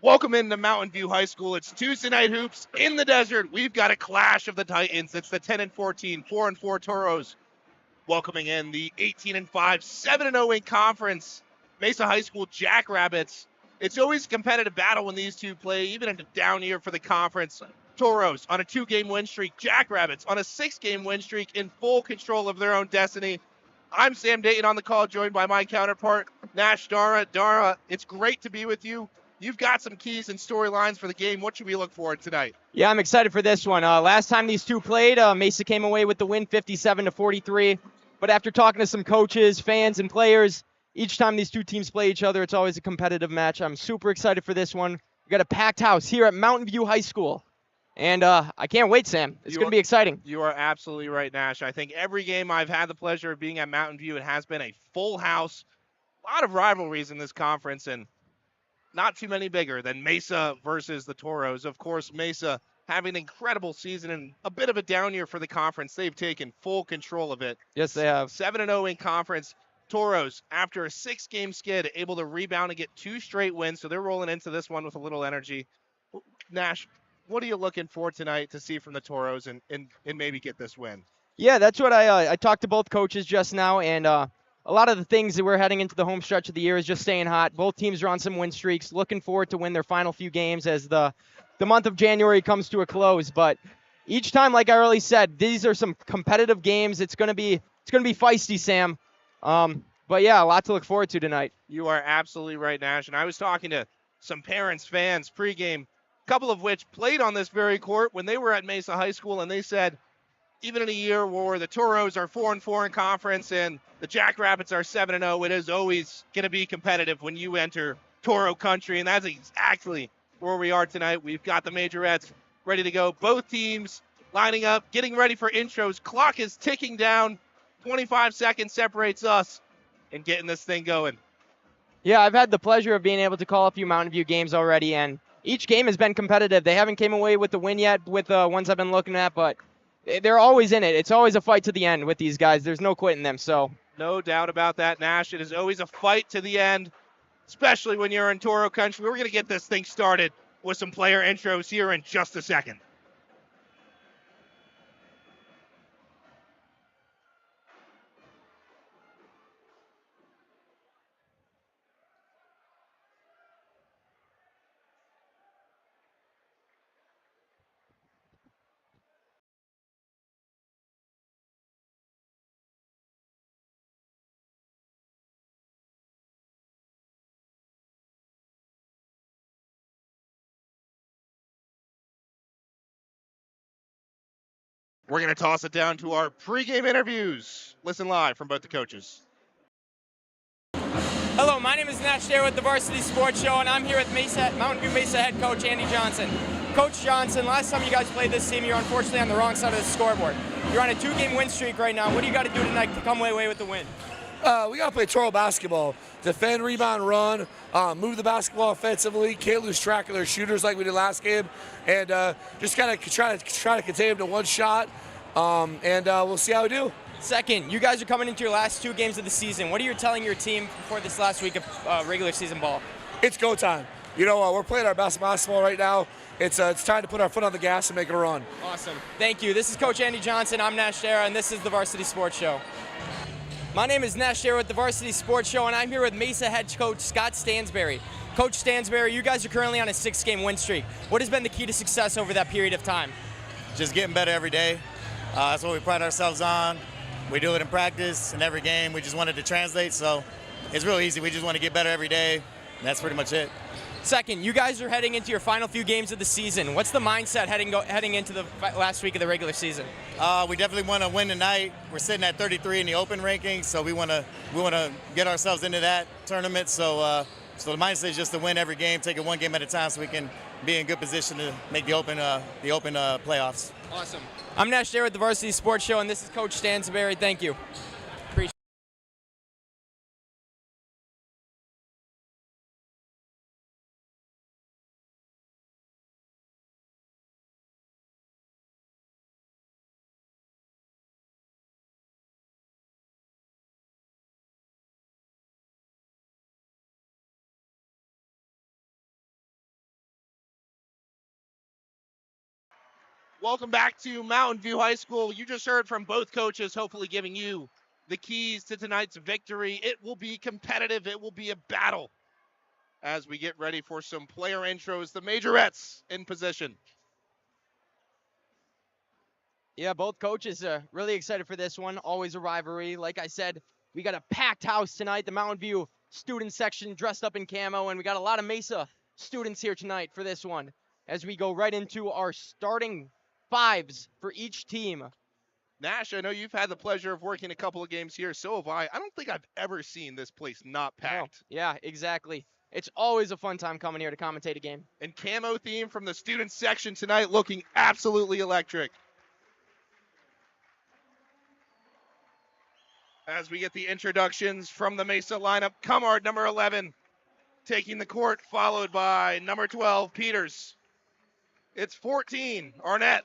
Welcome into Mountain View High School. It's Tuesday night hoops in the desert. We've got a clash of the Titans. It's the 10 and 14, 4 and 4 Toros welcoming in the 18 and 5, 7 and 0 in conference Mesa High School Jackrabbits. It's always a competitive battle when these two play, even in a down year for the conference. Toros on a 2-game win streak, Jackrabbits on a 6-game win streak, in full control of their own destiny. I'm Sam Dayton on the call, joined by my counterpart, Nash Dara. Dara, it's great to be with you. You've got some keys and storylines for the game. What should we look for tonight? Yeah, I'm excited for this one. Last time these two played, Mesa came away with the win 57-43. But after talking to some coaches, fans, and players, each time these two teams play each other, it's always a competitive match. I'm super excited for this one. We got a packed house here at Mountain View High School. And I can't wait, Sam. It's going to be exciting. You are absolutely right, Nash. I think every game I've had the pleasure of being at Mountain View, it has been a full house. A lot of rivalries in this conference, and not too many bigger than Mesa versus the Toros. Of course, Mesa having an incredible season and a bit of a down year for the conference. They've taken full control of it. Yes, they have. 7-0 in conference. Toros, after a 6-game skid, able to rebound and get 2 straight wins, so they're rolling into this one with a little energy. Nash, what are you looking for tonight to see from the Toros and maybe get this win? Yeah, that's what I talked to both coaches just now, and a lot of the things that we're heading into the home stretch of the year is just staying hot. Both teams are on some win streaks, looking forward to win their final few games as the month of January comes to a close. But each time, like I already said, these are some competitive games. It's gonna be feisty, Sam. But yeah, a lot to look forward to tonight. You are absolutely right, Nash. And I was talking to some parents, fans, pregame, a couple of which played on this very court when they were at Mesa High School, and they said, even in a year where the Toros are 4 and 4 in conference and the Jackrabbits are 7 and 0, it is always going to be competitive when you enter Toro country, and that's exactly where we are tonight. We've got the majorettes ready to go. Both teams lining up, getting ready for intros. Clock is ticking down. 25 seconds separates us and getting this thing going. Yeah, I've had the pleasure of being able to call a few Mountain View games already, and each game has been competitive. They haven't came away with the win yet with the ones I've been looking at, but they're always in it. It's always a fight to the end with these guys. There's no quitting them. So no doubt about that, Nash. It is always a fight to the end, especially when you're in Toro country. We're going to get this thing started with some player intros here in just a second. We're going to toss it down to our pregame interviews. Listen live from both the coaches. Hello, my name is Nash Dare with the Varsity Sports Show, and I'm here with Mountain View Mesa head coach Andy Johnson. Coach Johnson, last time you guys played this team, you're unfortunately on the wrong side of the scoreboard. You're on a 2-game win streak right now. What do you got to do tonight to come away with the win? We got to play Toro basketball. Defend, rebound, run, move the basketball offensively, can't lose track of their shooters like we did last game, and just kind of try to contain them to one shot, and we'll see how we do. Second, you guys are coming into your last 2 games of the season. What are you telling your team before this last week of regular season ball? It's go time. You know, we're playing our best basketball right now. It's time to put our foot on the gas and make a run. Awesome. Thank you. This is Coach Andy Johnson. I'm Nash Dare, and this is the Varsity Sports Show. My name is Nash Dare with the Varsity Sports Show, and I'm here with Mesa head coach Scott Stansberry. Coach Stansberry, you guys are currently on a 6-game win streak. What has been the key to success over that period of time? Just getting better every day. That's what we pride ourselves on. We do it in practice, in every game. We just wanted to translate, so it's real easy. We just want to get better every day, and that's pretty much it. Second, you guys are heading into your final few games of the season. What's the mindset heading into the last week of the regular season? We definitely want to win tonight. We're sitting at 33 in the open rankings, so we want to get ourselves into that tournament. So the mindset is just to win every game, take it one game at a time, so we can be in good position to make the open playoffs. Awesome. I'm Nash Dare with the Varsity Sports Show, and this is Coach Stansberry. Thank you. Welcome back to Mountain View High School. You just heard from both coaches, hopefully giving you the keys to tonight's victory. It will be competitive. It will be a battle as we get ready for some player intros. The Majorettes in position. Yeah, both coaches are really excited for this one. Always a rivalry. Like I said, we got a packed house tonight. The Mountain View student section dressed up in camo, and we got a lot of Mesa students here tonight for this one as we go right into our starting fives for each team. Nash, I know you've had the pleasure of working a couple of games here. So have I. I don't think I've ever seen this place not packed. Oh, yeah, exactly. It's always a fun time coming here to commentate a game. And camo theme from the student section tonight looking absolutely electric. As we get the introductions from the Mesa lineup, Cumard, number 11, taking the court, followed by number 12, Peters. It's 14, Arnett.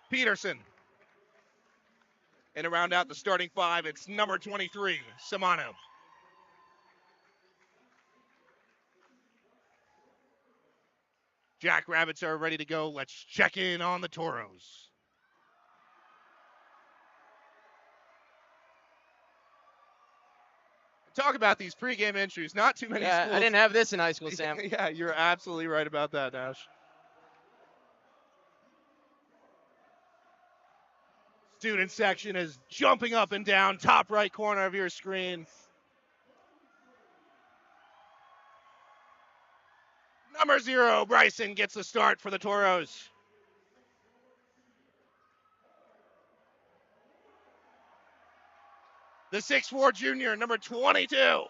Peterson. And to round out the starting five, it's number 23, Samano. Jackrabbits are ready to go. Let's check in on the Toros. Talk about these pregame entries. Not too many schools. I didn't have this in high school, Sam. Yeah, you're absolutely right about that, Nash. Student section is jumping up and down, top right corner of your screen. Number 0, Bryson gets the start for the Toros. The 6'4 junior, number 22.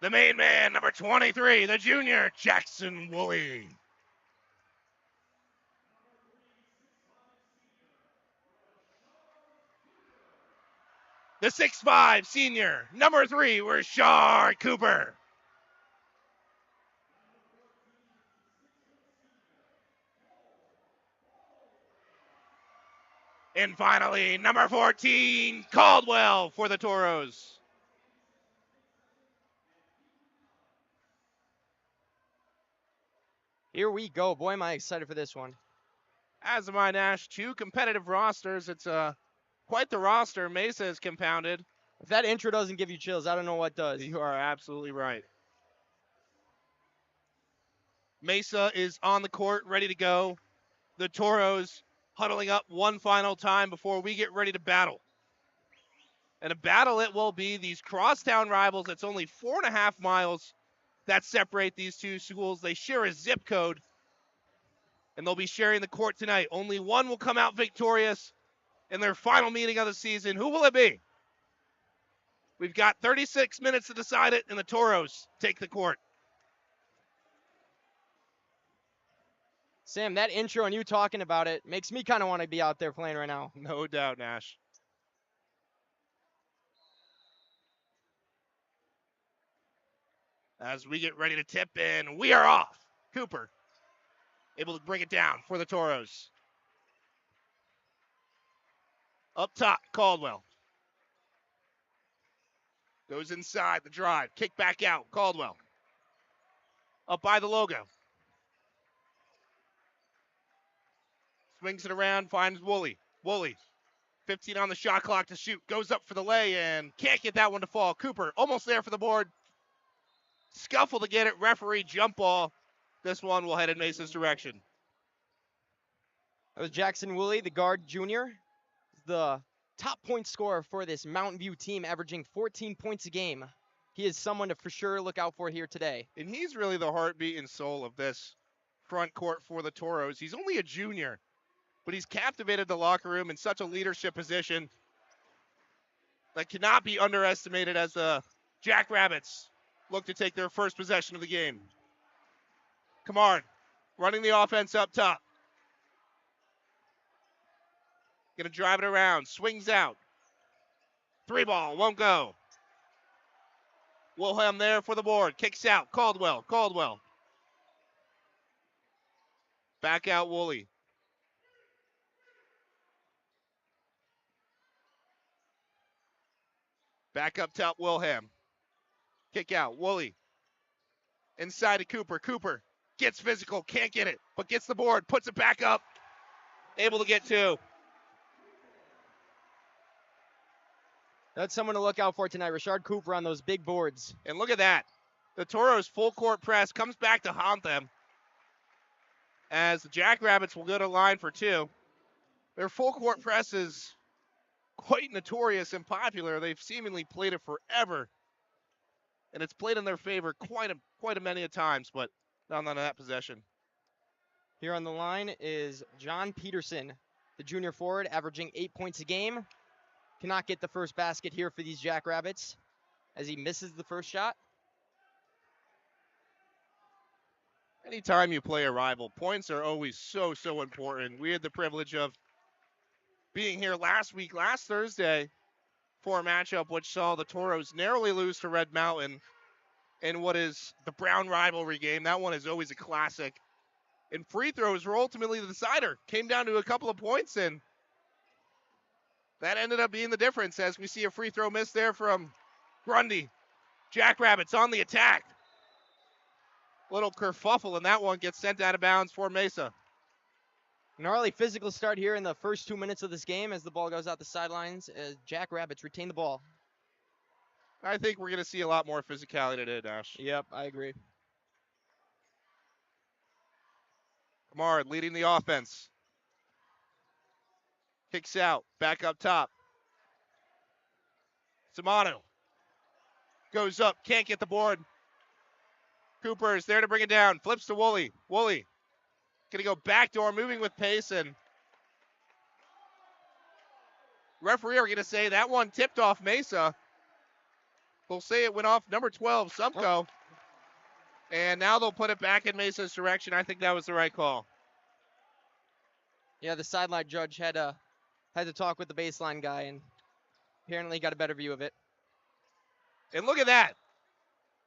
The main man, number 23, the junior, Jackson Woolley. The 6'5 senior, number 3, Rashard Cooper. And finally, number 14, Caldwell for the Toros. Here we go. Boy, am I excited for this one. As am I, Nash. 2 competitive rosters. It's quite the roster Mesa has compounded. If that intro doesn't give you chills, I don't know what does. You are absolutely right. Mesa is on the court, ready to go. The Toros huddling up one final time before we get ready to battle. And a battle it will be. These crosstown rivals, it's only 4.5 miles that separate these two schools. They share a zip code, and they'll be sharing the court tonight. Only one will come out victorious in their final meeting of the season. Who will it be? We've got 36 minutes to decide it, and the Toros take the court. Sam, that intro and you talking about it makes me kind of want to be out there playing right now. No doubt, Nash. As we get ready to tip in, we are off. Cooper able to bring it down for the Toros. Up top, Caldwell. Goes inside the drive. Kick back out, Caldwell. Up by the logo. Swings it around, finds Woolley. Woolley, 15 on the shot clock to shoot. Goes up for the lay and can't get that one to fall. Cooper almost there for the board. Scuffle to get it. Referee jump ball. This one will head in Mesa's direction. That was Jackson Woolley, the guard junior. The top point scorer for this Mountain View team, averaging 14 points a game. He is someone to for sure look out for here today. And he's really the heartbeat and soul of this front court for the Toros. He's only a junior, but he's captivated the locker room in such a leadership position that cannot be underestimated as the Jackrabbits look to take their first possession of the game. Kamard running the offense up top. Going to drive it around. Swings out. 3 ball. Won't go. Wilhelm there for the board. Kicks out. Caldwell. Caldwell. Back out Woolley. Back up top, Wilhelm. Kick out, Woolley. Inside to Cooper. Cooper gets physical, can't get it, but gets the board, puts it back up. Able to get 2. That's someone to look out for tonight. Rashard Cooper on those big boards. And look at that. The Toros full court press comes back to haunt them as the Jackrabbits will go to line for 2. Their full court press is quite notorious and popular. They've seemingly played it forever. And it's played in their favor quite a many times, but not on that possession. Here on the line is John Peterson, the junior forward, averaging 8 points a game. Cannot get the first basket here for these Jackrabbits as he misses the first shot. Anytime you play a rival, points are always so important. We had the privilege of being here last Thursday, for a matchup which saw the Toros narrowly lose to Red Mountain in what is the Brown rivalry game. That one is always a classic. And free throws were ultimately the decider. Came down to a couple of points, and that ended up being the difference as we see a free throw miss there from Grundy. Jackrabbits on the attack. Little kerfuffle, and that one gets sent out of bounds for Mesa. Gnarly physical start here in the first 2 minutes of this game as the ball goes out the sidelines as Jackrabbits retain the ball. I think we're going to see a lot more physicality today, Dash. Yep, I agree. Kamard leading the offense. Kicks out, back up top. Simano goes up, can't get the board. Cooper is there to bring it down, flips to Woolley. Woolley going to go backdoor, moving with pace, and referee are going to say that one tipped off Mesa. They'll say it went off number 12, Sumko. And now they'll put it back in Mesa's direction. I think that was the right call. Yeah, the sideline judge had to talk with the baseline guy and apparently got a better view of it. And look at that.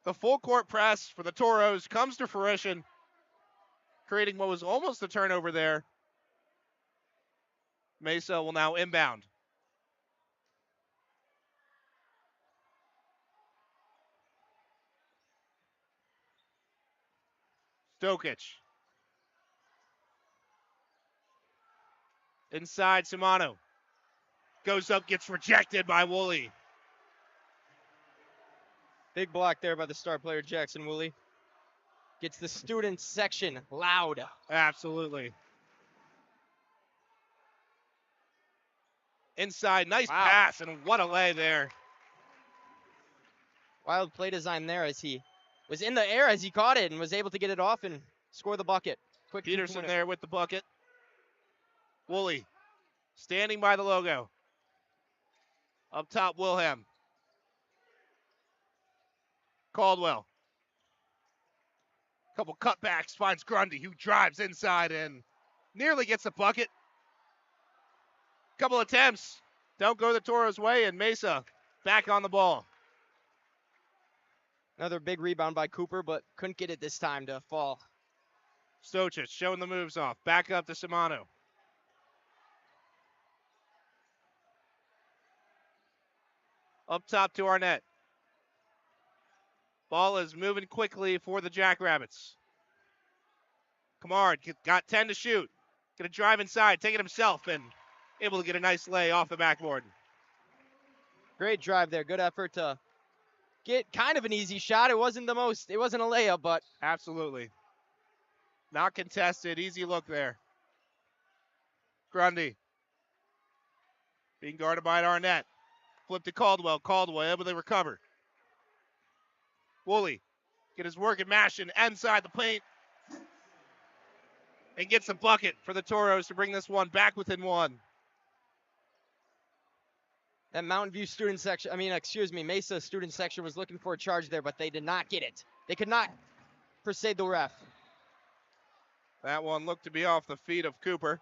The full court press for the Toros comes to fruition, creating what was almost a turnover there. Mesa will now inbound. Stokic. Inside, Simano. Goes up, gets rejected by Woolley. Big block there by the star player, Jackson Woolley. Gets the student section loud. Absolutely. Inside, nice Wow. pass, and what a lay there. Wild play design there as he was in the air as he caught it and was able to get it off and score the bucket. Quick Peterson two-pointer. there with the bucket. Woolley standing by the logo. Up top, Wilhelm. Caldwell. Couple cutbacks, finds Grundy, who drives inside and nearly gets a bucket. Couple attempts, don't go the Toros' way, and Mesa back on the ball. Another big rebound by Cooper, but couldn't get it this time to fall. Stokic showing the moves off. Back up to Simano. Up top to Arnett. Ball is moving quickly for the Jackrabbits. Kamard got 10 to shoot. Gonna drive inside, take it himself, and able to get a nice lay off the backboard. Great drive there. Good effort to get kind of an easy shot. It wasn't a layup, but Absolutely. Not contested, easy look there. Grundy. Being guarded by Arnett. Flip to Caldwell. Caldwell able to recover. Woolley get his work at mashing inside the paint. And gets a bucket for the Toros to bring this one back within one. that Mountain View student section, Mesa student section was looking for a charge there, but they did not get it. They could not persuade the ref. That one looked to be off the feet of Cooper.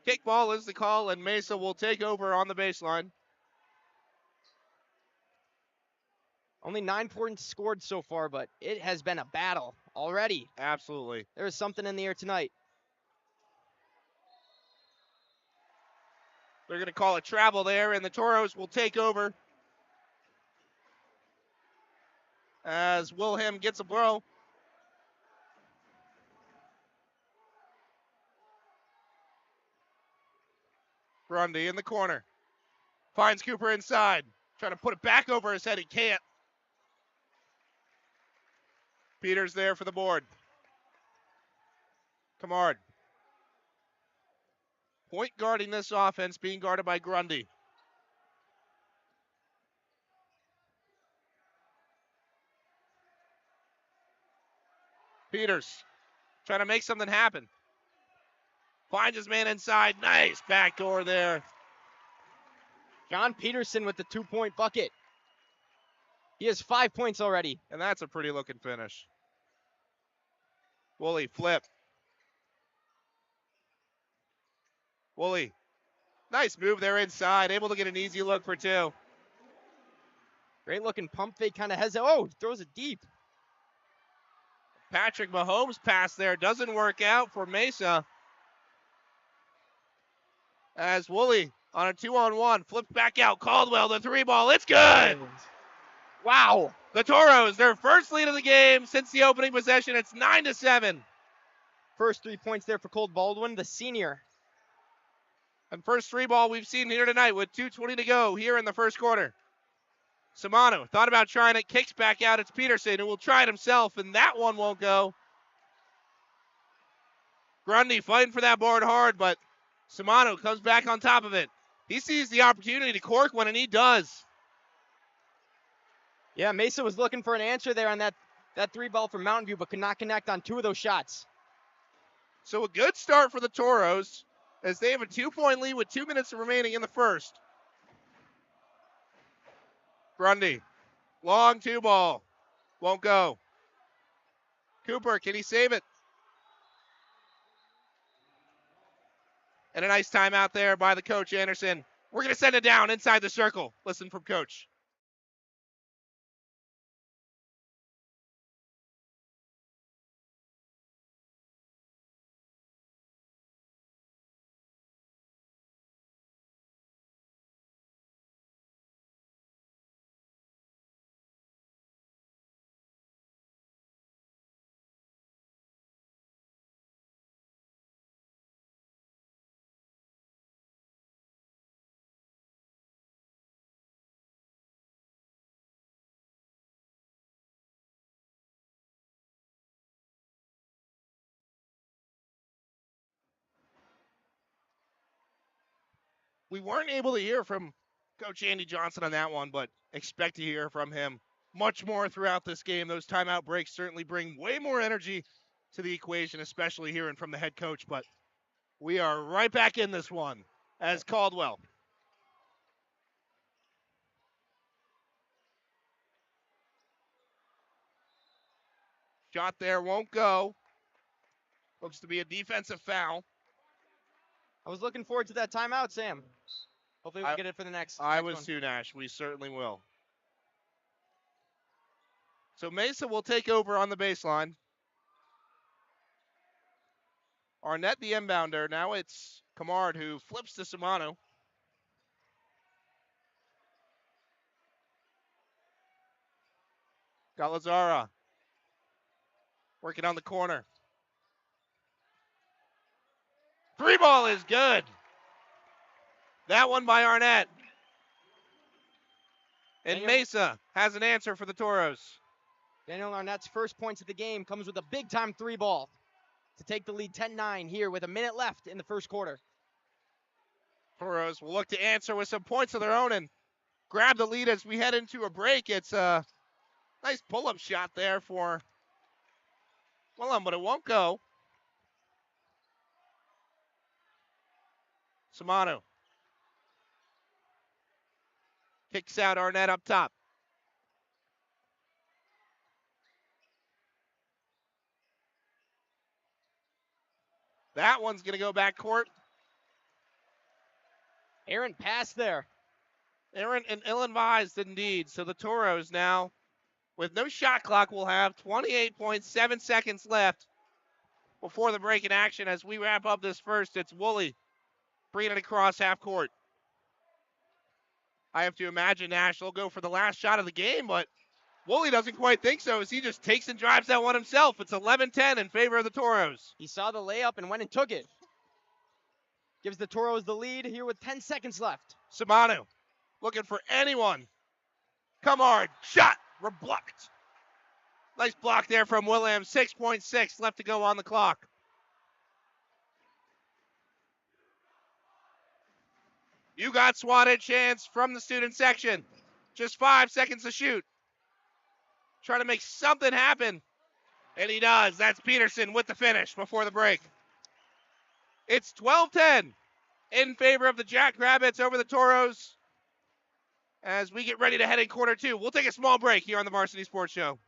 Kickball is the call, and Mesa will take over on the baseline. Only 9 points scored so far, but it has been a battle already. Absolutely. There is something in the air tonight. They're going to call a travel there, and the Toros will take over as Wilhelm gets a blow. Grundy in the corner. Finds Cooper inside. Trying to put it back over his head. He can't. Peters there for the board. Kamard. Point guarding this offense, being guarded by Grundy. Peters trying to make something happen. Finds his man inside. Nice backdoor there. John Peterson with the 2-point bucket. He has 5 points already. And that's a pretty looking finish. Woolley flip. Woolley. Nice move there inside. Able to get an easy look for 2. Great looking pump fake, kind of hesitant. Oh, throws it deep. Patrick Mahomes' pass there doesn't work out for Mesa. As Woolley on a 2-on-1 flips back out. Caldwell, the 3-ball. It's good. Wow. The Toros, their first lead of the game since the opening possession. It's 9-7. First 3 points there for Colt Baldwin, the senior. And first 3-ball we've seen here tonight with 2:20 to go here in the first quarter. Samano thought about trying it, kicks back out. It's Peterson who will try it himself, and that one won't go. Grundy fighting for that board hard, but Samano comes back on top of it. He sees the opportunity to cork one, and he does. Yeah, Mesa was looking for an answer there on that 3-ball from Mountain View, but could not connect on 2 of those shots. So a good start for the Toros as they have a 2-point lead with 2 minutes remaining in the first. Grundy, long 2-ball, won't go. Cooper, can he save it? And a nice timeout there by the coach, Anderson. We're going to send it down inside the circle. Listen from coach. We weren't able to hear from Coach Andy Johnson on that one, but expect to hear from him much more throughout this game. Those timeout breaks certainly bring way more energy to the equation, especially hearing from the head coach. But we are right back in this one as Caldwell. Shot there won't go. Looks to be a defensive foul. I was looking forward to that timeout, Sam. Hopefully we'll get it for the next. I next was one. too, Nash. We certainly will. So Mesa will take over on the baseline. Arnett, the inbounder. Now it's Kamard who flips to Samano. Got Lazara working on the corner. 3-ball is good. That one by Arnett. And Daniel- Mesa has an answer for the Toros. Daniel Arnett's first points of the game comes with a big-time 3-ball to take the lead 10-9 here with a minute left in the first quarter. Toros will look to answer with some points of their own and grab the lead as we head into a break. It's a nice pull-up shot there for Willem, but it won't go. Samano kicks out Arnett up top. That one's going to go back court. Aaron passed there. Aaron and ill-advised indeed. So the Toros now, with no shot clock, will have 28.7 seconds left before the break in action. As we wrap up this first, it's Woolley bringing it across half court. I have to imagine Nash will go for the last shot of the game, but Woolley doesn't quite think so as he just takes and drives that one himself. It's 11-10 in favor of the Toros. He saw the layup and went and took it. Gives the Toros the lead here with 10 seconds left. Samanu looking for anyone. Come hard. Shot. We're blocked. Nice block there from Williams. 6.6 left to go on the clock. You got swatted chance from the student section. Just 5 seconds to shoot. Trying to make something happen. And he does. That's Peterson with the finish before the break. It's 12-10 in favor of the Jackrabbits over the Toros as we get ready to head in quarter two. We'll take a small break here on the Varsity Sports Show.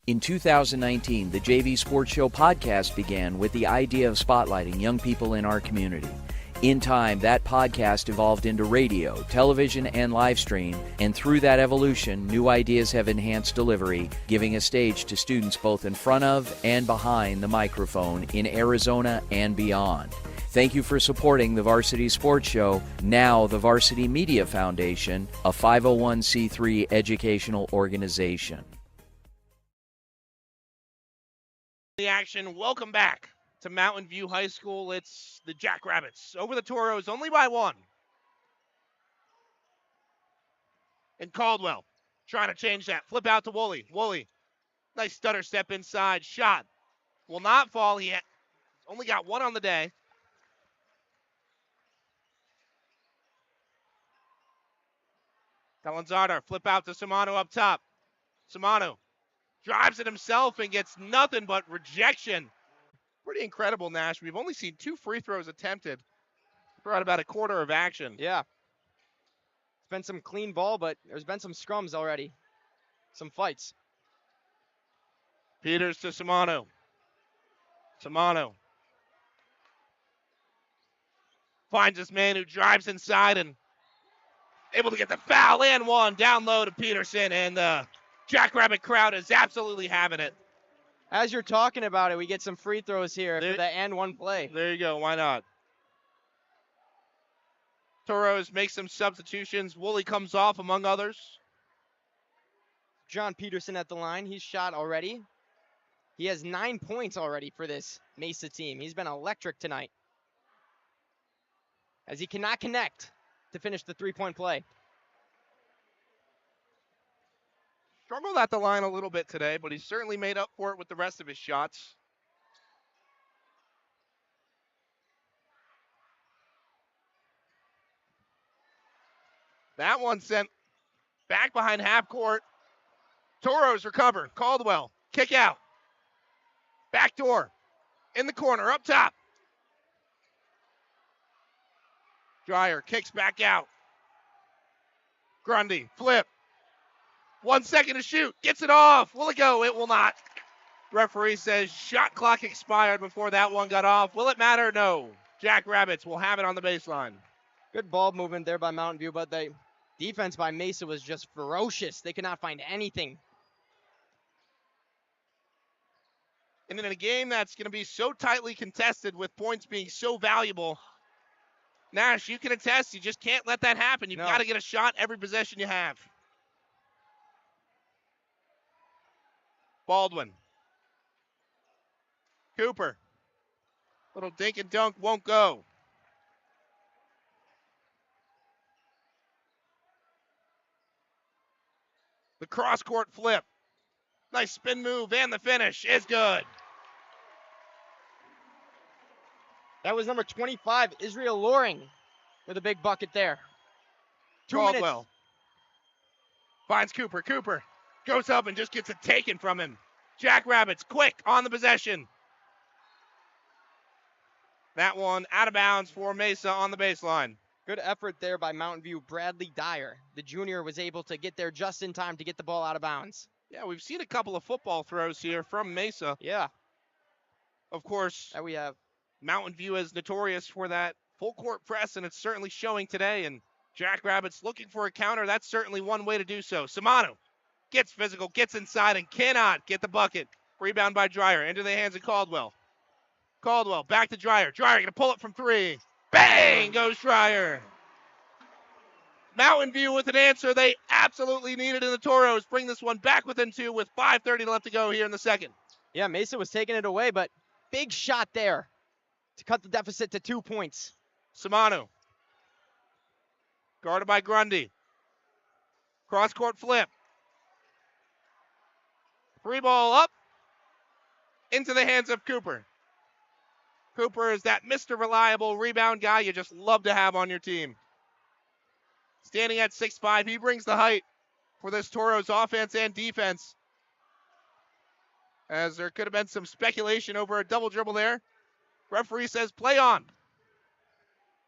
In 2019, the JV Sports Show podcast began with the idea of spotlighting young people in our community. In time, that podcast evolved into radio, television, and live stream, and through that evolution, new ideas have enhanced delivery, giving a stage to students both in front of and behind the microphone in Arizona and beyond. Thank you for supporting the Varsity Sports Show, now the Varsity Media Foundation, a 501c3 educational organization. The action. Welcome back to Mountain View High School. It's the Jackrabbits over the Toros only by 1. And Caldwell trying to change that. Flip out to Woolley. Woolley, nice stutter step inside. Shot will not fall. He only got 1 on the day. Calanzardo, flip out to Samano up top. Samano drives it himself and gets nothing but rejection. Pretty incredible, Nash. We've only seen 2 free throws attempted throughout about a quarter of action. Yeah. It's been some clean ball, but there's been some scrums already. Some fights. Peters to Samano. Samano finds this man who drives inside and able to get the foul and 1 down low to Peterson, and the Jackrabbit crowd is absolutely having it. As you're talking about it, we get some free throws here for the and 1 play. There you go. Why not? Toros make some substitutions. Woolley comes off, among others. John Peterson at the line. He's shot already. He has 9 points already for this Mesa team. He's been electric tonight, as he cannot connect to finish the 3-point play. Struggled at the line a little bit today, but he's certainly made up for it with the rest of his shots. That one sent back behind half court. Toros recover. Caldwell, kick out. Back door, in the corner, up top. Dreyer kicks back out. Grundy, flip. 1 second to shoot. Gets it off. Will it go? It will not. Referee says shot clock expired before that one got off. Will it matter? No. Jackrabbits will have it on the baseline. Good ball movement there by Mountain View, but the defense by Mesa was just ferocious. They could not find anything. And in a game that's going to be so tightly contested with points being so valuable, Nash, you can attest, you just can't let that happen. You've got to get a shot every possession you have. Baldwin. Cooper. Little dink and dunk won't go. The cross-court flip. Nice spin move, and the finish is good. That was number 25, Israel Loring, with a big bucket there. 2 Caldwell minutes. finds Cooper. Cooper goes up and just gets it taken from him. Jackrabbits quick on the possession. That one out of bounds for Mesa on the baseline. Good effort there by Mountain View. Bradley Dyer, the junior, was able to get there just in time to get the ball out of bounds. Yeah, we've seen a couple of football throws here from Mesa. Yeah. Of course, That we have. Mountain View is notorious for that full court press, and it's certainly showing today. And Jackrabbits looking for a counter. That's certainly one way to do so. Samano gets physical, gets inside, and cannot get the bucket. Rebound by Dreyer into the hands of Caldwell. Caldwell back to Dreyer. Dreyer going to pull it from 3. Bang goes Dreyer. Mountain View with an answer they absolutely needed, and the Toros bring this one back within 2 with 5:30 left to go here in the second. Yeah, Mesa was taking it away, but big shot there to cut the deficit to 2 points. Samano. Guarded by Grundy. Cross-court flip. 3 ball up. Into the hands of Cooper. Cooper is that Mr. Reliable rebound guy you just love to have on your team. Standing at 6'5", he brings the height for this Toros offense and defense. As there could have been some speculation over a double dribble there. Referee says play on.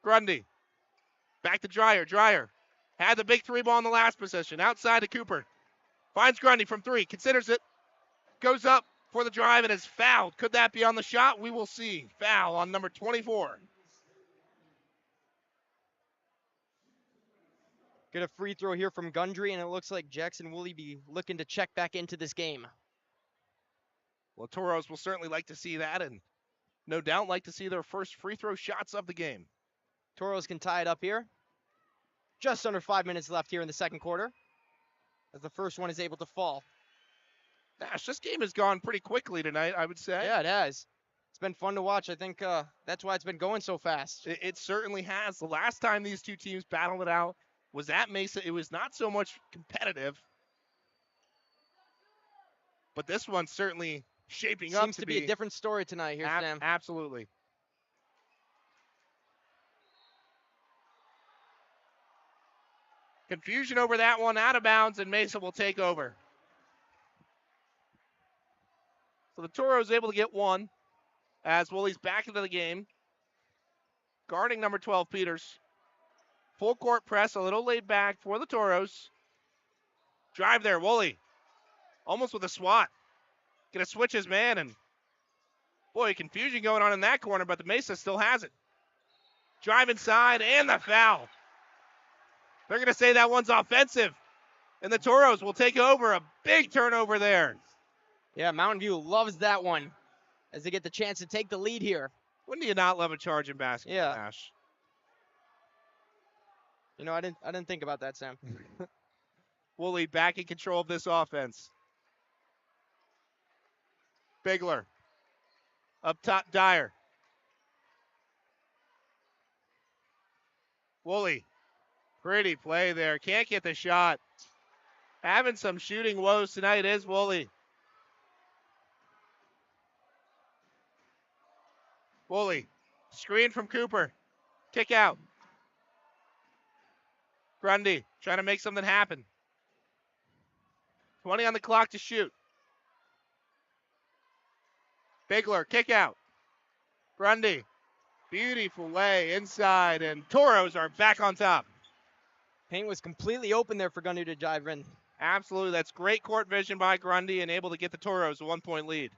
Grundy. Back to Dreyer. Dreyer had the big 3 ball in the last possession. Outside to Cooper. Finds Grundy from 3. Considers it. Goes up for the drive and is fouled. Could that be on the shot? We will see. Foul on number 24. Get a free throw here from Gundry, and it looks like Jackson Woolley be looking to check back into this game. Well, Toros will certainly like to see that, and no doubt like to see their first free throw shots of the game. Toros can tie it up here. Just under 5 minutes left here in the second quarter, as the first one is able to fall. Nash, this game has gone pretty quickly tonight, I would say. Yeah, it has. It's been fun to watch. I think that's why it's been going so fast. It certainly has. The last time these two teams battled it out was at Mesa. It was not so much competitive. But this one's certainly shaping up Seems to be a different story tonight here, Sam. Absolutely. Confusion over that one, out of bounds, and Mesa will take over. So the Toros able to get one as Woolley's back into the game. Guarding number 12, Peters. Full court press, a little laid back for the Toros. Drive there, Woolley. Almost with a swat. Gonna switch his man, and boy, confusion going on in that corner, but the Mesa still has it. Drive inside, and the foul. They're gonna say that one's offensive, and the Toros will take over. A big turnover there. Yeah, Mountain View loves that one as they get the chance to take the lead here. When do you not love a charge in basketball, Yeah. Ash? You know, I didn't think about that, Sam. Woolley back in control of this offense. Bigler. Up top, Dyer. Woolley. Pretty play there. Can't get the shot. Having some shooting woes tonight is Woolley. Woolley. Screen from Cooper. Kick out. Grundy trying to make something happen. 20 on the clock to shoot. Bigler, kick out. Grundy, beautiful way inside, and Toros are back on top. Paint was completely open there for Grundy to drive in. Absolutely, that's great court vision by Grundy and able to get the Toros a 1-point lead.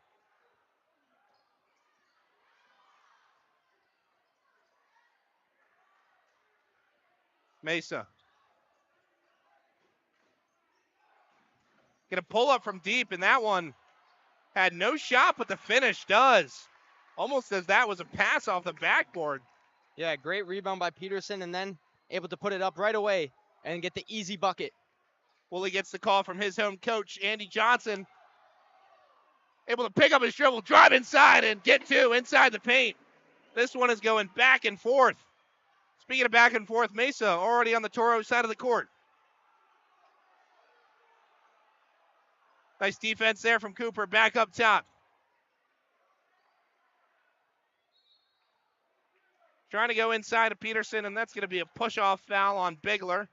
Mesa. Get a pull up from deep, and that one had no shot, but the finish does. Almost as that was a pass off the backboard. Yeah, great rebound by Peterson, and then able to put it up right away and get the easy bucket. Woolley gets the call from his home coach, Andy Johnson. Able to pick up his dribble, drive inside, and get two inside the paint. This one is going back and forth. Speaking of back and forth, Mesa already on the Toro side of the court. Nice defense there from Cooper, back up top. Trying to go inside of Peterson, and that's going to be a push-off foul on Bigler.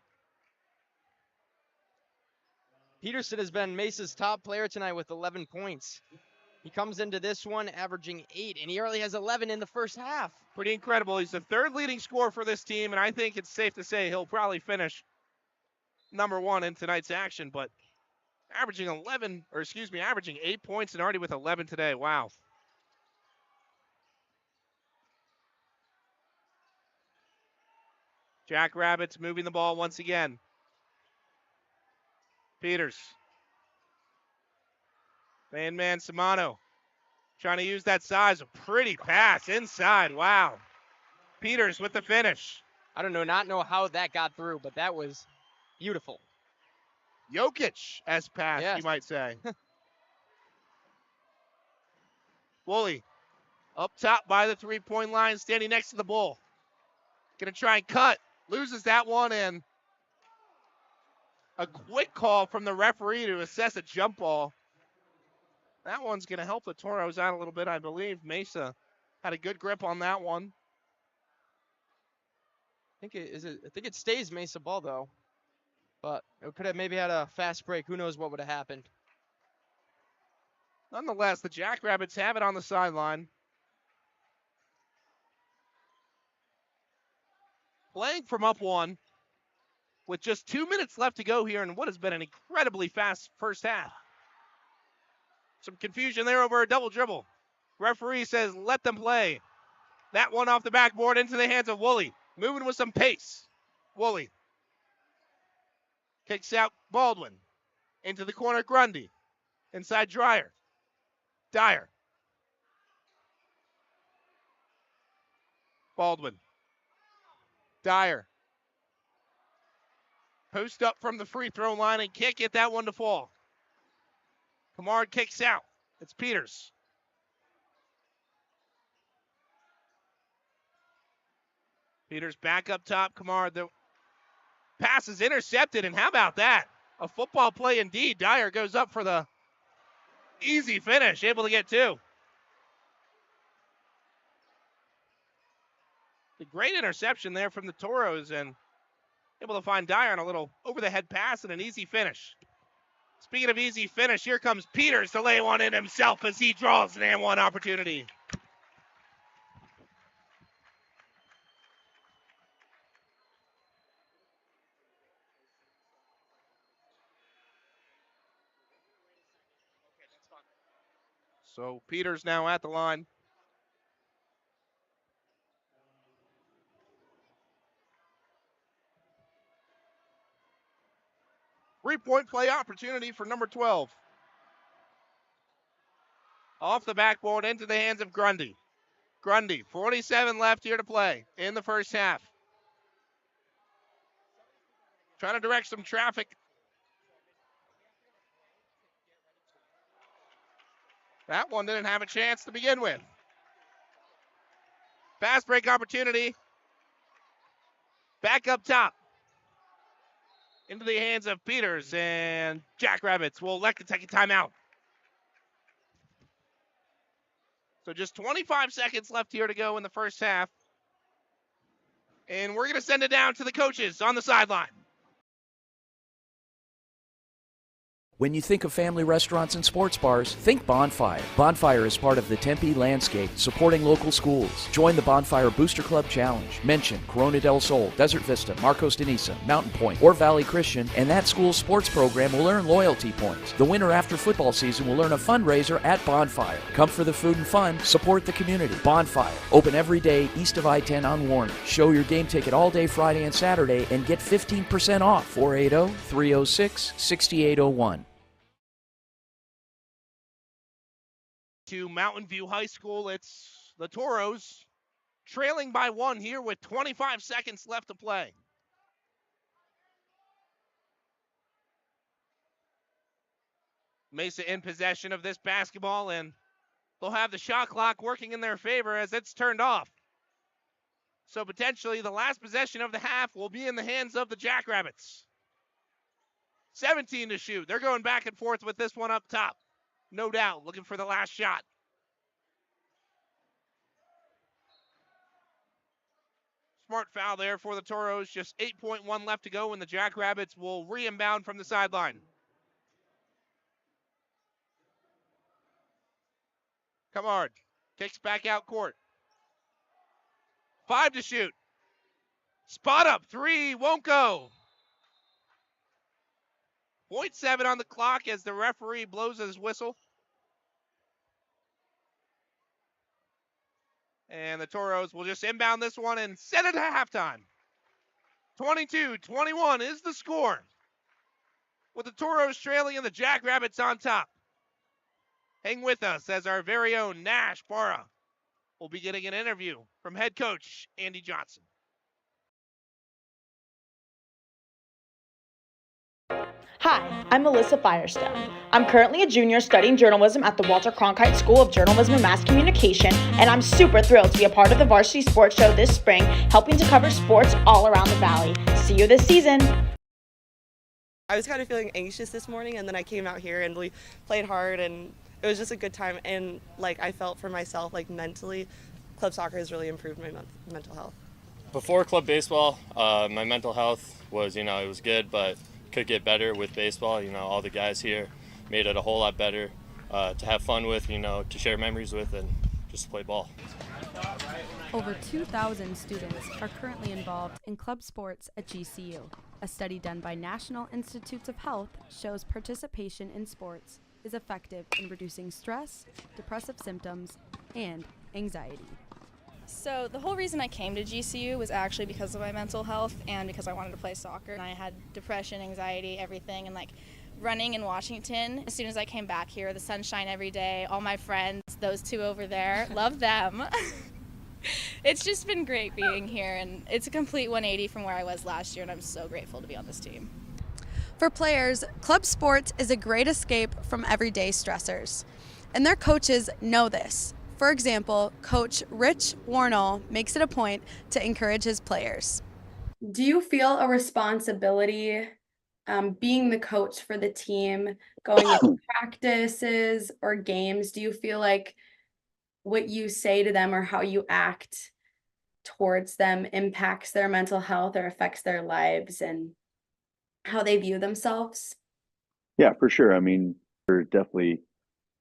Peterson has been Mesa's top player tonight with 11 points. He comes into this one averaging 8, and he already has 11 in the first half. Pretty incredible. He's the third leading scorer for this team, and I think it's safe to say he'll probably finish number 1 in tonight's action, but averaging 8 points and already with 11 today. Wow. Jackrabbits moving the ball once again. Peters. Man, Simano. Trying to use that size. A pretty pass inside. Wow. Peters with the finish. I don't know how that got through, but that was beautiful. Jokic-esque pass, Yes. you might say. Woolley up top by the three-point line, standing next to the bull. Going to try and cut. Loses that one, and a quick call from the referee to assess a jump ball. That one's going to help the Toros out a little bit, I believe. Mesa had a good grip on that one. I think it stays Mesa ball though, but it could have maybe had a fast break. Who knows what would have happened? Nonetheless, the Jackrabbits have it on the sideline. Playing from up 1 with just 2 minutes left to go here in what has been an incredibly fast first half. Some confusion there over a double dribble. Referee says let them play. That one off the backboard into the hands of Woolley. Moving with some pace. Woolley kicks out Baldwin. Into the corner, Grundy. Inside Dyer. Baldwin. Dyer. Post up from the free throw line and can't get that one to fall. Kamard kicks out. It's Peters. Peters back up top. Kamard, the pass is intercepted, and how about that? A football play indeed. Dyer goes up for the easy finish, able to get 2. A great interception there from the Toros, and able to find Dyer on a little over-the-head pass and an easy finish. Speaking of easy finish, here comes Peters to lay one in himself as he draws an and one opportunity. So Peters now at the line. Three-point play opportunity for number 12. Off the backboard into the hands of Grundy. Grundy, 47 left here to play in the first half. Trying to direct some traffic. That one didn't have a chance to begin with. Fast break opportunity. Back up top. Into the hands of Peters, and Jackrabbits will elect to take a timeout. So just 25 seconds left here to go in the first half. And we're going to send it down to the coaches on the sideline. When you think of family restaurants and sports bars, think Bonfire. Bonfire is part of the Tempe landscape, supporting local schools. Join the Bonfire Booster Club Challenge. Mention Corona del Sol, Desert Vista, Marcos de Niza, Mountain Point, or Valley Christian, and that school's sports program will earn loyalty points. The winner after football season will earn a fundraiser at Bonfire. Come for the food and fun, support the community. Bonfire, open every day east of I-10 on Warner. Show your game ticket all day Friday and Saturday and get 15% off. 480-306-6801. To Mountain View High School, it's the Toros trailing by 1 here with 25 seconds left to play. Mesa in possession of this basketball, and they'll have the shot clock working in their favor as it's turned off. So potentially the last possession of the half will be in the hands of the Jackrabbits. 17 to shoot. They're going back and forth with this one up top. No doubt, looking for the last shot. Smart foul there for the Toros. Just 8.1 left to go, and the Jackrabbits will re-inbound from the sideline. Kamard kicks back out court. 5 to shoot. Spot up 3, won't go. 0.7 on the clock as the referee blows his whistle. And the Toros will just inbound this one and set it at halftime. 22-21 is the score, with the Toros trailing and the Jackrabbits on top. Hang with us as our very own Nash Barra will be getting an interview from head coach Andy Johnson. Hi, I'm Melissa Firestone. I'm currently a junior studying journalism at the Walter Cronkite School of Journalism and Mass Communication, and I'm super thrilled to be a part of the Varsity Sports Show this spring, helping to cover sports all around the Valley. See you this season. I was kind of feeling anxious this morning, and then I came out here and we played hard, and it was just a good time. And I felt for myself, mentally, club soccer has really improved my mental health. Before club baseball, my mental health was, it was good, but could get better with baseball. All the guys here made it a whole lot better to have fun with, to share memories with, and just to play ball. Over 2,000 students are currently involved in club sports at GCU. A study done by National Institutes of Health shows participation in sports is effective in reducing stress, depressive symptoms, and anxiety. So the whole reason I came to GCU was actually because of my mental health and because I wanted to play soccer. And I had depression, anxiety, everything, and running in Washington. As soon as I came back here, the sunshine every day, all my friends, those two over there, love them. It's just been great being here, and it's a complete 180 from where I was last year, and I'm so grateful to be on this team. For players, club sports is a great escape from everyday stressors, and their coaches know this. For example, Coach Rich Warnell makes it a point to encourage his players. Do you feel a responsibility being the coach for the team, going to practices or games? Do you feel like what you say to them or how you act towards them impacts their mental health or affects their lives and how they view themselves? Yeah, for sure. It definitely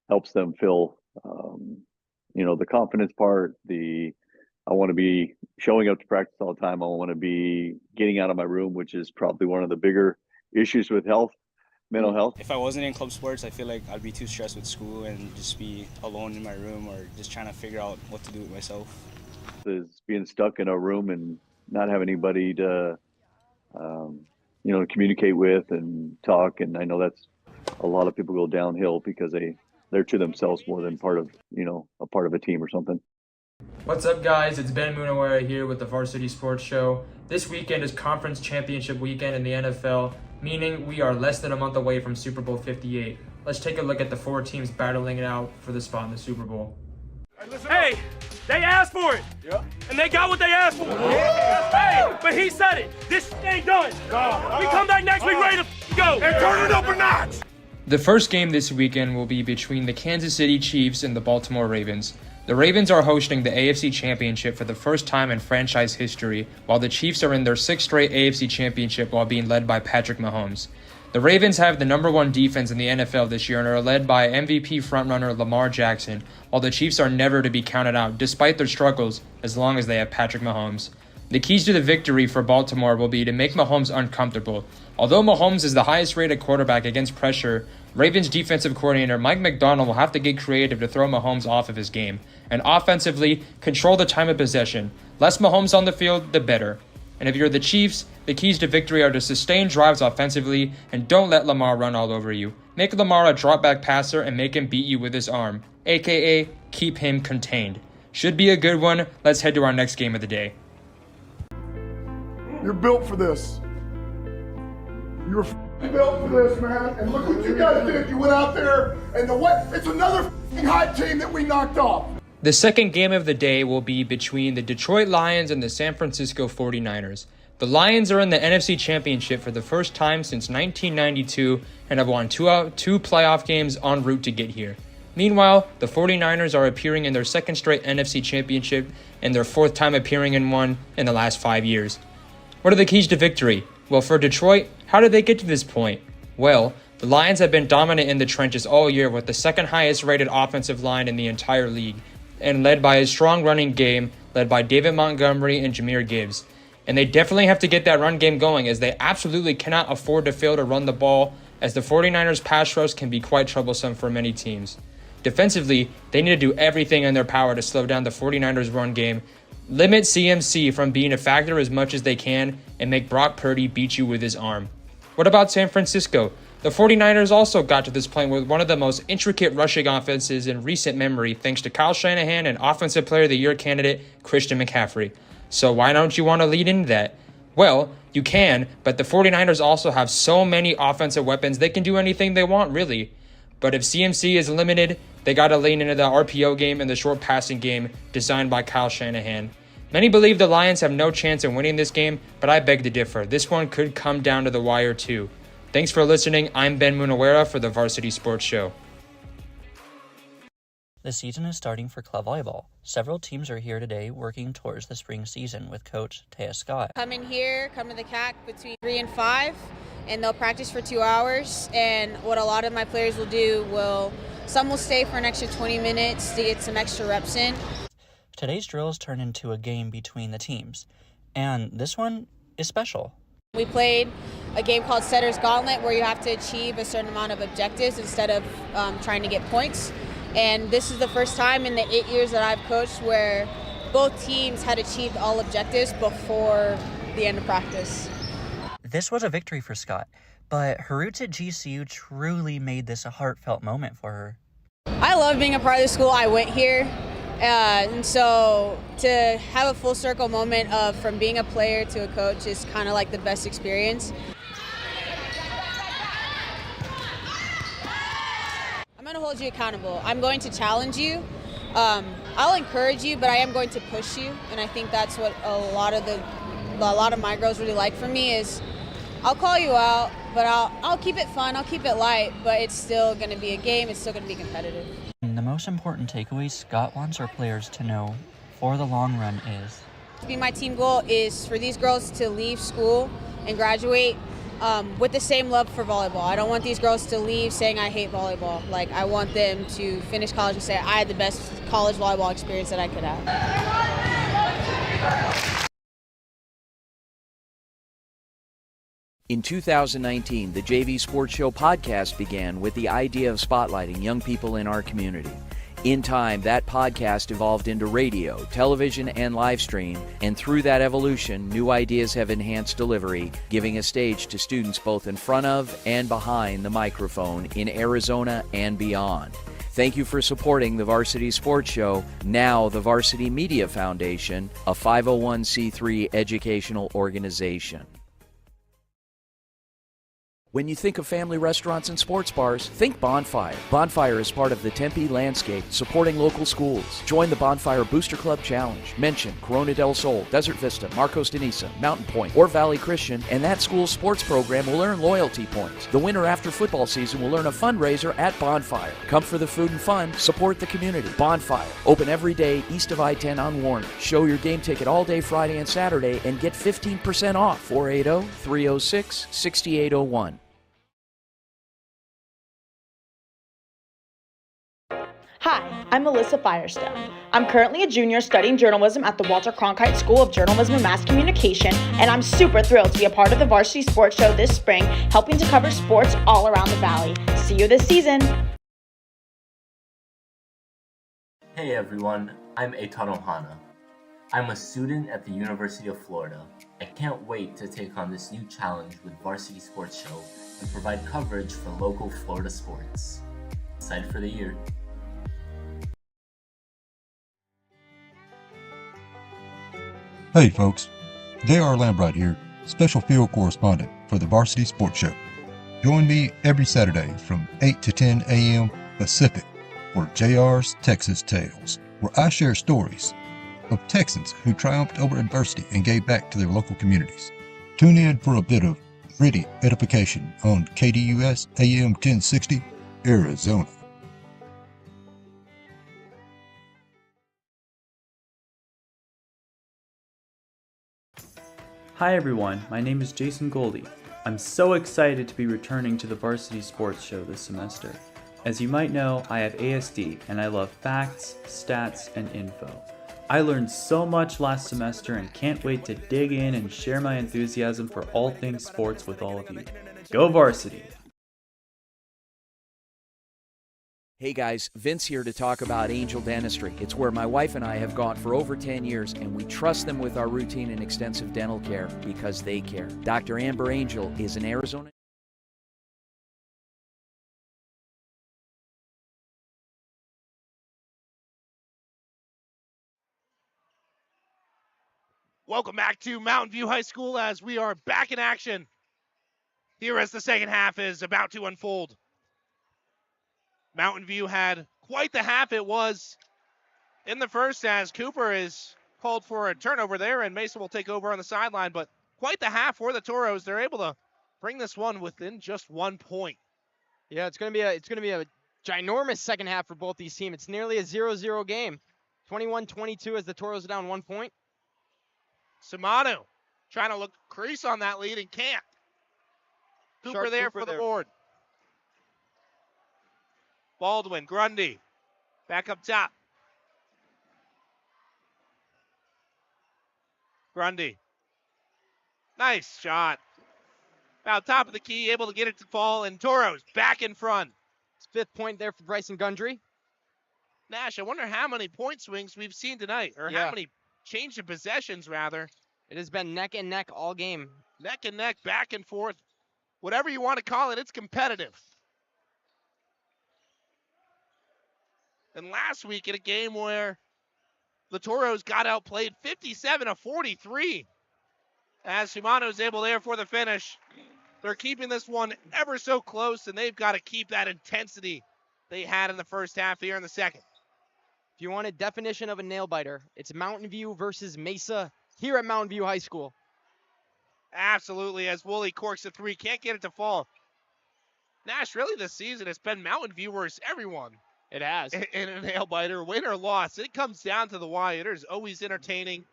helps them feel the confidence part, I want to be showing up to practice all the time. I want to be getting out of my room, which is probably one of the bigger issues with mental health. If I wasn't in club sports, I feel like I'd be too stressed with school and just be alone in my room or just trying to figure out what to do with myself. Is being stuck in a room and not have anybody to, communicate with and talk. And I know that's a lot of people go downhill because they're to themselves more than part of, a part of a team or something. What's up, guys? It's Ben Munawara here with the Varsity Sports Show. This weekend is Conference Championship weekend in the NFL, meaning we are less than a month away from Super Bowl 58. Let's take a look at the 4 teams battling it out for the spot in the Super Bowl. Hey, they asked for it. Yeah. And they got what they asked for. Yeah. Hey, but he said it. This ain't done. We come back next week ready to go. And turn it up a notch. The first game this weekend will be between the Kansas City Chiefs and the Baltimore Ravens. The Ravens are hosting the AFC Championship for the first time in franchise history, while the Chiefs are in their 6th straight AFC Championship while being led by Patrick Mahomes. The Ravens have the number 1 defense in the NFL this year and are led by MVP frontrunner Lamar Jackson, while the Chiefs are never to be counted out despite their struggles as long as they have Patrick Mahomes. The keys to the victory for Baltimore will be to make Mahomes uncomfortable. Although Mahomes is the highest rated quarterback against pressure, Ravens defensive coordinator Mike Macdonald will have to get creative to throw Mahomes off of his game, and offensively, control the time of possession. Less Mahomes on the field, the better. And if you're the Chiefs, the keys to victory are to sustain drives offensively and don't let Lamar run all over you. Make Lamar a drop-back passer and make him beat you with his arm, aka keep him contained. Should be a good one. Let's head to our next game of the day. You're built for this. You're built for this, man. And look what you guys did. You went out there and it's another hot team that we knocked off. The second game of the day will be between the Detroit Lions and the San Francisco 49ers. The Lions are in the NFC Championship for the first time since 1992 and have won two playoff games en route to get here. Meanwhile, the 49ers are appearing in their 2nd straight NFC Championship and their 4th time appearing in one in the last 5 years. What are the keys to victory? Well, for Detroit, how did they get to this point? Well, The Lions have been dominant in the trenches all year with the second highest rated offensive line in the entire league, and led by a strong running game led by David Montgomery and Jahmyr Gibbs. And they definitely have to get that run game going, as they absolutely cannot afford to fail to run the ball, as the 49ers pass rush can be quite troublesome for many teams. Defensively, they need to do everything in their power to slow down the 49ers run game, limit CMC from being a factor as much as they can, and make Brock Purdy beat you with his arm. What about San Francisco? The 49ers also got to this point with one of the most intricate rushing offenses in recent memory thanks to Kyle Shanahan and Offensive Player of the Year candidate Christian McCaffrey. So why don't you want to lead into that? Well, you can, but the 49ers also have so many offensive weapons they can do anything they want, really. But if CMC is limited, they got to lean into the RPO game and the short passing game designed by Kyle Shanahan. Many believe the Lions have no chance in winning this game, but I beg to differ. This one could come down to the wire too. Thanks for listening. I'm Ben Munawera for the Varsity Sports Show. The season is starting for club volleyball. Several teams are here today working towards the spring season with Coach Taya Scott. Come in here, come to the CAC between 3 and 5, and they'll practice for 2 hours. And what a lot of my players will do, some will stay for an extra 20 minutes to get some extra reps in. Today's drills turn into a game between the teams, and this one is special. We played a game called Setter's Gauntlet where you have to achieve a certain amount of objectives instead of trying to get points. And this is the first time in the 8 years that I've coached where both teams had achieved all objectives before the end of practice. This was a victory for Scott, but her roots at GCU truly made this a heartfelt moment for her. I love being a part of the school. I went here. And so to have a full circle moment of from being a player to a coach is kind of like the best experience. I'm going to hold you accountable. I'm going to challenge you. I'll encourage you, but I am going to push you. And I think that's what a lot of my girls really like from me is I'll call you out, but I'll keep it fun. I'll keep it light, but it's still going to be a game. It's still going to be competitive. The most important takeaway Scott wants our players to know for the long run is My team goal is for these girls to leave school and graduate with the same love for volleyball. I don't want these girls to leave saying I hate volleyball. Like, I want them to finish college and say I had the best college volleyball experience that I could have. In 2019, the JV Sports Show podcast began with the idea of spotlighting young people in our community. In time, that podcast evolved into radio, television, and live stream, and through that evolution, new ideas have enhanced delivery, giving a stage to students both in front of and behind the microphone in Arizona and beyond. Thank you for supporting the Varsity Sports Show, now the Varsity Media Foundation, a 501c3 educational organization. When you think of family restaurants and sports bars, think Bonfire. Bonfire is part of the Tempe landscape, supporting local schools. Join the Bonfire Booster Club Challenge. Mention Corona del Sol, Desert Vista, Marcos de Niza, Mountain Point, or Valley Christian, and that school's sports program will earn loyalty points. The winner after football season will earn a fundraiser at Bonfire. Come for the food and fun, support the community. Bonfire, open every day east of I-10 on Warner. Show your game ticket all day Friday and Saturday and get 15% off. 480-306-6801. Hi, I'm Melissa Firestone. I'm currently a junior studying journalism at the Walter Cronkite School of Journalism and Mass Communication, and I'm super thrilled to be a part of the Varsity Sports Show this spring, helping to cover sports all around the Valley. See you this season. Hey everyone, I'm Eitan Ohana. I'm a student at the University of Florida. I can't wait to take on this new challenge with Varsity Sports Show and provide coverage for local Florida sports. Excited for the year. Hey folks, J.R. Lambright here, special field correspondent for the Varsity Sports Show. Join me every Saturday from 8 to 10 a.m. Pacific for JR's Texas Tales, where I share stories of Texans who triumphed over adversity and gave back to their local communities. Tune in for a bit of gritty edification on KDUS AM 1060, Arizona. Hi everyone, my name is Jason Goldie. I'm so excited to be returning to the Varsity Sports Show this semester. As you might know, I have ASD and I love facts, stats, and info. I learned so much last semester and can't wait to dig in and share my enthusiasm for all things sports with all of you. Go Varsity! Hey guys, Vince here to talk about Angel Dentistry. It's where my wife and I have gone for over 10 years, and we trust them with our routine and extensive dental care because they care. Dr. Amber Angel is an Arizona. Welcome back to Mountain View High School as we are back in action here as the second half is about to unfold. Mountain View had quite the half it was in the first as Cooper is called for a turnover there, and Mesa will take over on the sideline, but quite the half for the Toros. They're able to bring this one within just 1 point. Yeah, it's gonna be a ginormous second half for both these teams. It's nearly a 0-0 game. 21-22 as the Toros are down 1 point. Simano trying to look crease on that lead and can't. Cooper there for the board. Baldwin, Grundy, back up top. Grundy. Nice shot. About top of the key, able to get it to fall, and Toros back in front. It's 5th point there for Bryson Gundry. Nash, I wonder how many point swings we've seen tonight, or how many change of possessions, rather. It has been neck and neck all game. Neck and neck, back and forth. Whatever you want to call it, it's competitive. And last week in a game where the Toros got outplayed 57-43, as Shimano's able there for the finish. They're keeping this one ever so close, and they've got to keep that intensity they had in the first half here in the second. If you want a definition of a nail biter, it's Mountain View versus Mesa here at Mountain View High School. Absolutely, as Woolley corks a three, can't get it to fall. Nash, really this season, it's been Mountain View versus everyone. It has. In a nail biter, win or loss, it comes down to the wire. It is always entertaining,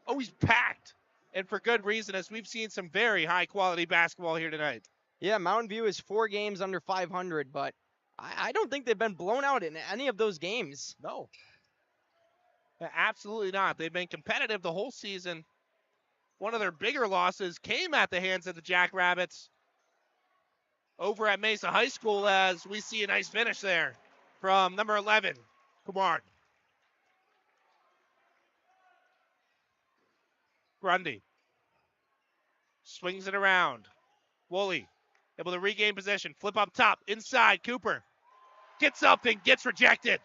always packed, and for good reason, as we've seen some very high-quality basketball here tonight. Yeah, Mountain View is 4 games under 500, but I don't think they've been blown out in any of those games. No. Absolutely not. They've been competitive the whole season. One of their bigger losses came at the hands of the Jackrabbits over at Mesa High School, as we see a nice finish there from number 11, Kumar. Grundy swings it around. Woolley able to regain possession. Flip up top, inside, Cooper. Gets up and gets rejected.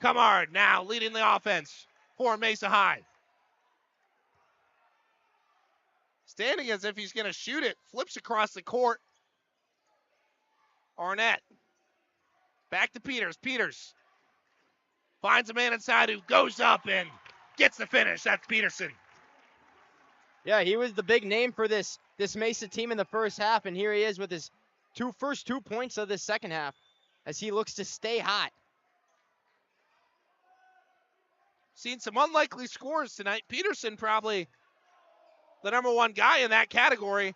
Kumar now leading the offense for Mesa High. Standing as if he's going to shoot it. Flips across the court. Arnett. Back to Peters. Peters finds a man inside who goes up and gets the finish. That's Peterson. Yeah, he was the big name for this Mesa team in the first half, and here he is with his first 2 points of this second half as he looks to stay hot. Seen some unlikely scores tonight. Peterson probably the number one guy in that category.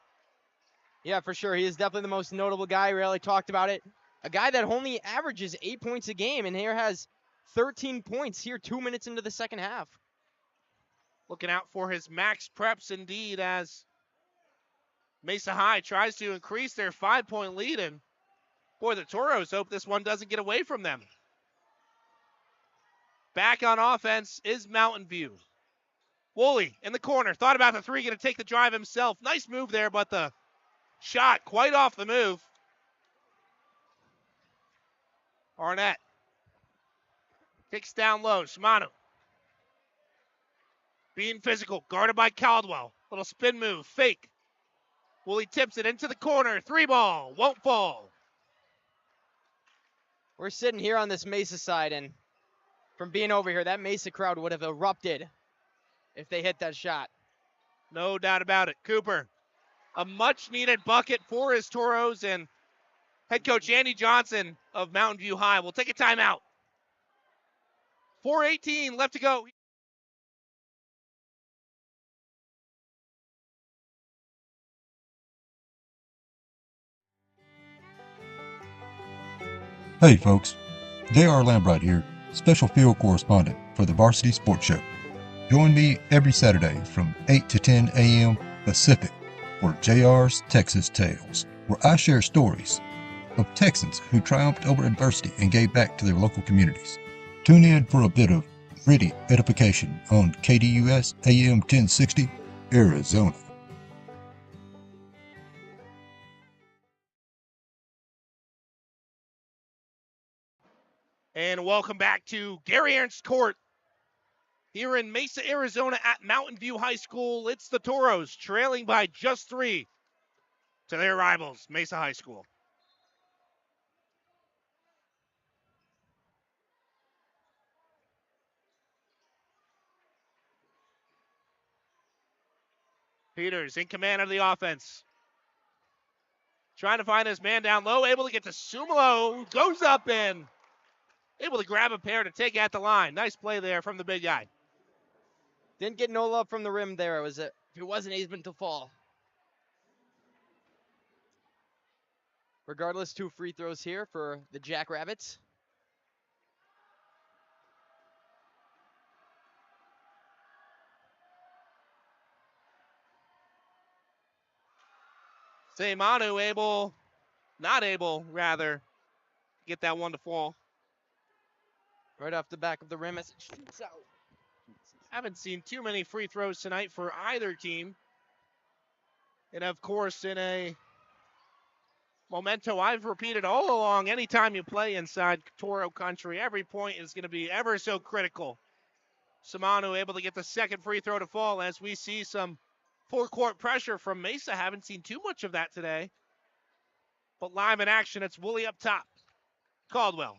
Yeah, for sure. He is definitely the most notable guy. We really talked about it. A guy that only averages 8 points a game, and here has 13 points here 2 minutes into the second half. Looking out for his max preps indeed, as Mesa High tries to increase their 5-point lead. And boy, the Toros hope this one doesn't get away from them. Back on offense is Mountain View. Woolley in the corner. Thought about the three, going to take the drive himself. Nice move there, but the shot quite off the move. Arnett kicks down low. Shimano being physical, guarded by Caldwell. Little spin move, fake. Woolley tips it into the corner. 3-ball, won't fall. We're sitting here on this Mesa side, and from being over here, that Mesa crowd would have erupted if they hit that shot. No doubt about it. Cooper, a much-needed bucket for his Toros, and head coach Andy Johnson of Mountain View High will take a timeout. 4:18 left to go. Hey folks, J.R. Lambright here, special field correspondent for the Varsity Sports Show. Join me every Saturday from 8 to 10 a.m. Pacific for JR's Texas Tales, where I share stories of Texans who triumphed over adversity and gave back to their local communities. Tune in for a bit of gritty edification on KDUS AM 1060, Arizona. And welcome back to Gary Ernst Court here in Mesa, Arizona at Mountain View High School. It's the Toros trailing by just 3 to their rivals, Mesa High School. Peters in command of the offense. Trying to find his man down low, able to get to Sumalo, goes up and able to grab a pair to take at the line. Nice play there from the big guy. Didn't get no love from the rim there. If it wasn't Aisman to fall. Regardless, 2 free throws here for the Jackrabbits. Manu not able, to get that one to fall. Right off the back of the rim as it shoots out. Haven't seen too many free throws tonight for either team. And of course, in a memento I've repeated all along, anytime you play inside Toro country, every point is going to be ever so critical. Samanu able to get the second free throw to fall as we see some full court pressure from Mesa. Haven't seen too much of that today. But live in action, it's Woolley up top. Caldwell.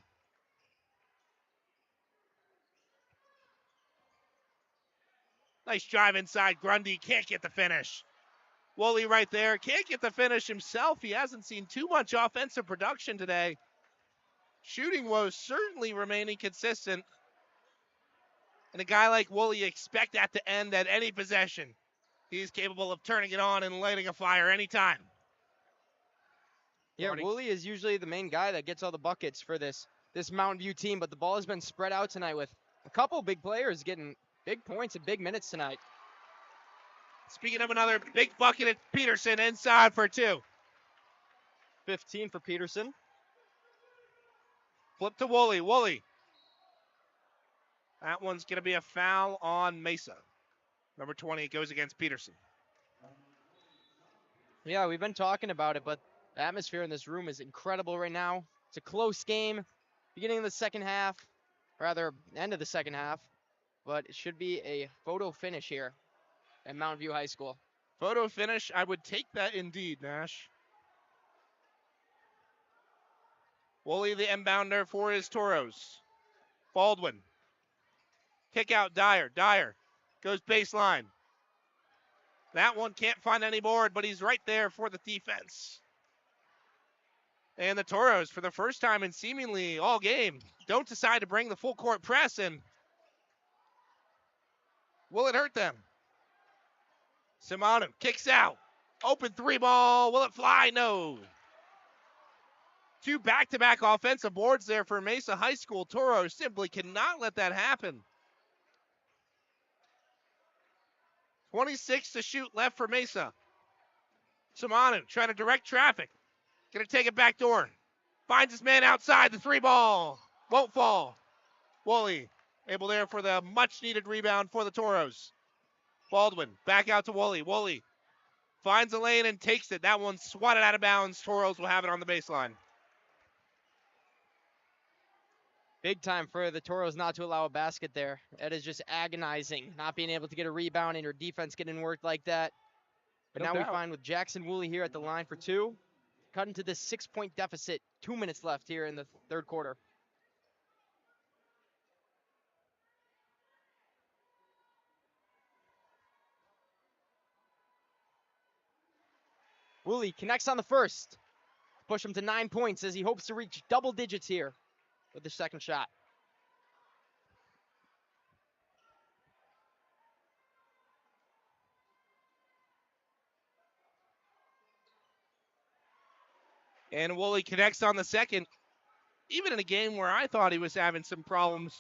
Nice drive inside. Grundy can't get the finish. Woolley right there. Can't get the finish himself. He hasn't seen too much offensive production today. Shooting woes certainly remaining consistent. And a guy like Woolley, you expect that to end at any possession. He's capable of turning it on and lighting a fire anytime. Yeah, Woolley is usually the main guy that gets all the buckets for this Mountain View team, but the ball has been spread out tonight with a couple big players getting big points and big minutes tonight. Speaking of another big bucket, it's Peterson inside for 2. 15 for Peterson. Flip to Woolley. Woolley. That one's going to be a foul on Mesa. Number 20 goes against Peterson. Yeah, we've been talking about it, but the atmosphere in this room is incredible right now. It's a close game, beginning of the second half, rather end of the second half, but it should be a photo finish here at Mountain View High School. Photo finish, I would take that indeed, Nash. Woolley the inbounder for his Toros. Baldwin. Kick out Dyer. Dyer goes baseline. That one can't find any board, but he's right there for the defense. And the Toros, for the first time in seemingly all game, don't decide to bring the full court press, and will it hurt them? Simonu kicks out. Open 3 ball. Will it fly? No. 2 back-to-back offensive boards there for Mesa High School. Toros simply cannot let that happen. 26 to shoot left for Mesa. Simonu trying to direct traffic. Gonna take it back door. Finds his man outside. The 3 ball won't fall. Woolley able there for the much-needed rebound for the Toros. Baldwin back out to Woolley. Woolley finds a lane and takes it. That one's swatted out of bounds. Toros will have it on the baseline. Big time for the Toros not to allow a basket there. That is just agonizing, not being able to get a rebound and your defense getting worked like that. But now we find with Jackson Woolley here at the line for 2, cut into this 6-point deficit. 2 minutes left here in the third quarter. Woolley connects on the first. Push him to 9 points as he hopes to reach double digits here with the second shot. And Woolley connects on the second. even in a game where I thought he was having some problems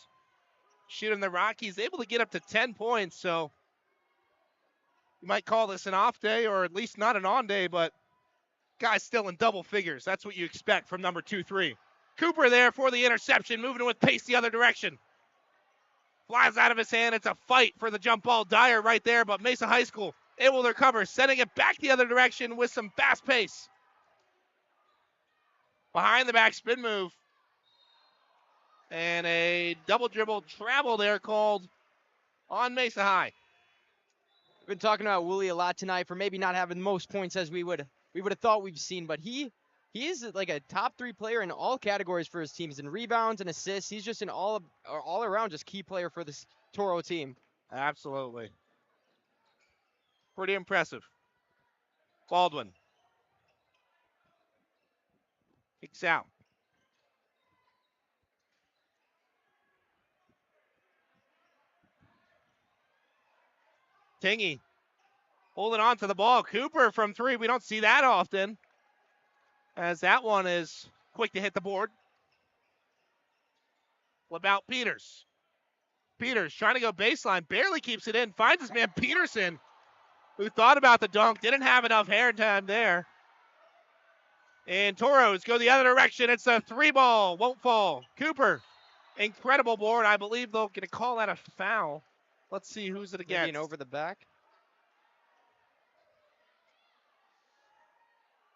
shooting the rock, he's able to get up to 10 points. So you might call this an off day, or at least not an on day, but guy's still in double figures. That's what you expect from number 2-3. Cooper there for the interception, moving with pace the other direction. Flies out of his hand. It's a fight for the jump ball. Dyer right there, but Mesa High School able to recover, sending it back the other direction with some fast pace. Behind the back spin move. And a double dribble travel there called on Mesa High. We've been talking about Woolley a lot tonight for maybe not having the most points as we would have thought we've seen, but he is like a top 3 player in all categories for his teams, in rebounds and assists. He's just an all around just key player for this Toro team. Absolutely. Pretty impressive. Baldwin. Kicks out. Tingy holding on to the ball. Cooper from 3. We don't see that often, as that one is quick to hit the board. What about Peters? Peters trying to go baseline. Barely keeps it in. Finds his man Peterson, who thought about the dunk. Didn't have enough hair time there. And Toros go the other direction. It's a 3 ball. Won't fall. Cooper. Incredible board. I believe they're going to call that a foul. Let's see who's it against. Maybe an over the back.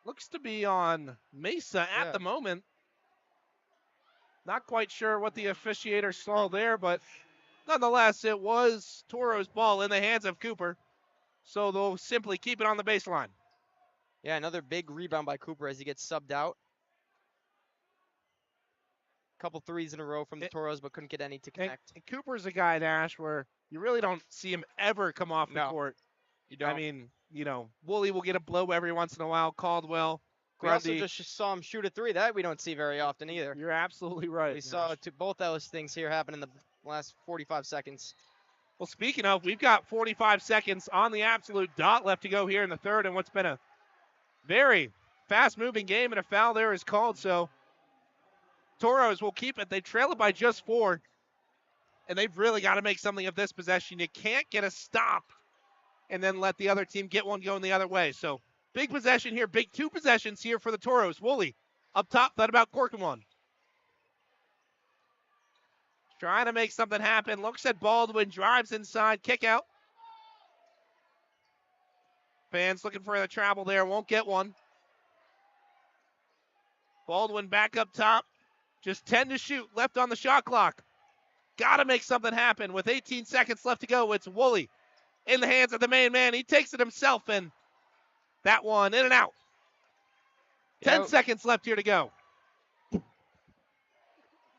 Looks to be on Mesa at the moment. Not quite sure what the officiator saw there, but nonetheless, it was Toro's ball in the hands of Cooper. So they'll simply keep it on the baseline. Yeah, another big rebound by Cooper as he gets subbed out. Couple threes in a row from the Toros, but couldn't get any to connect. And Cooper's a guy, Nash, where you really don't see him ever come off the court. You don't. I mean, Woolley will get a blow every once in a while. Caldwell, We also Grundy. just saw him shoot a 3. That we don't see very often either. You're absolutely right. We saw both those things here happen in the last 45 seconds. Well, speaking of, we've got 45 seconds on the absolute dot left to go here in the third, and what's been a very fast-moving game, and a foul there is called. So Toros will keep it. They trail it by just 4, and they've really got to make something of this possession. You can't get a stop and then let the other team get one going the other way. So big possession here, big 2 possessions here for the Toros. Woolley up top, thought about corking one. Trying to make something happen. Looks at Baldwin, drives inside, kick out. Fans looking for the travel there, won't get one. Baldwin back up top. Just 10 to shoot, left on the shot clock. Got to make something happen. With 18 seconds left to go, it's Woolley in the hands of the main man. He takes it himself, and that one in and out. 10 seconds left here to go.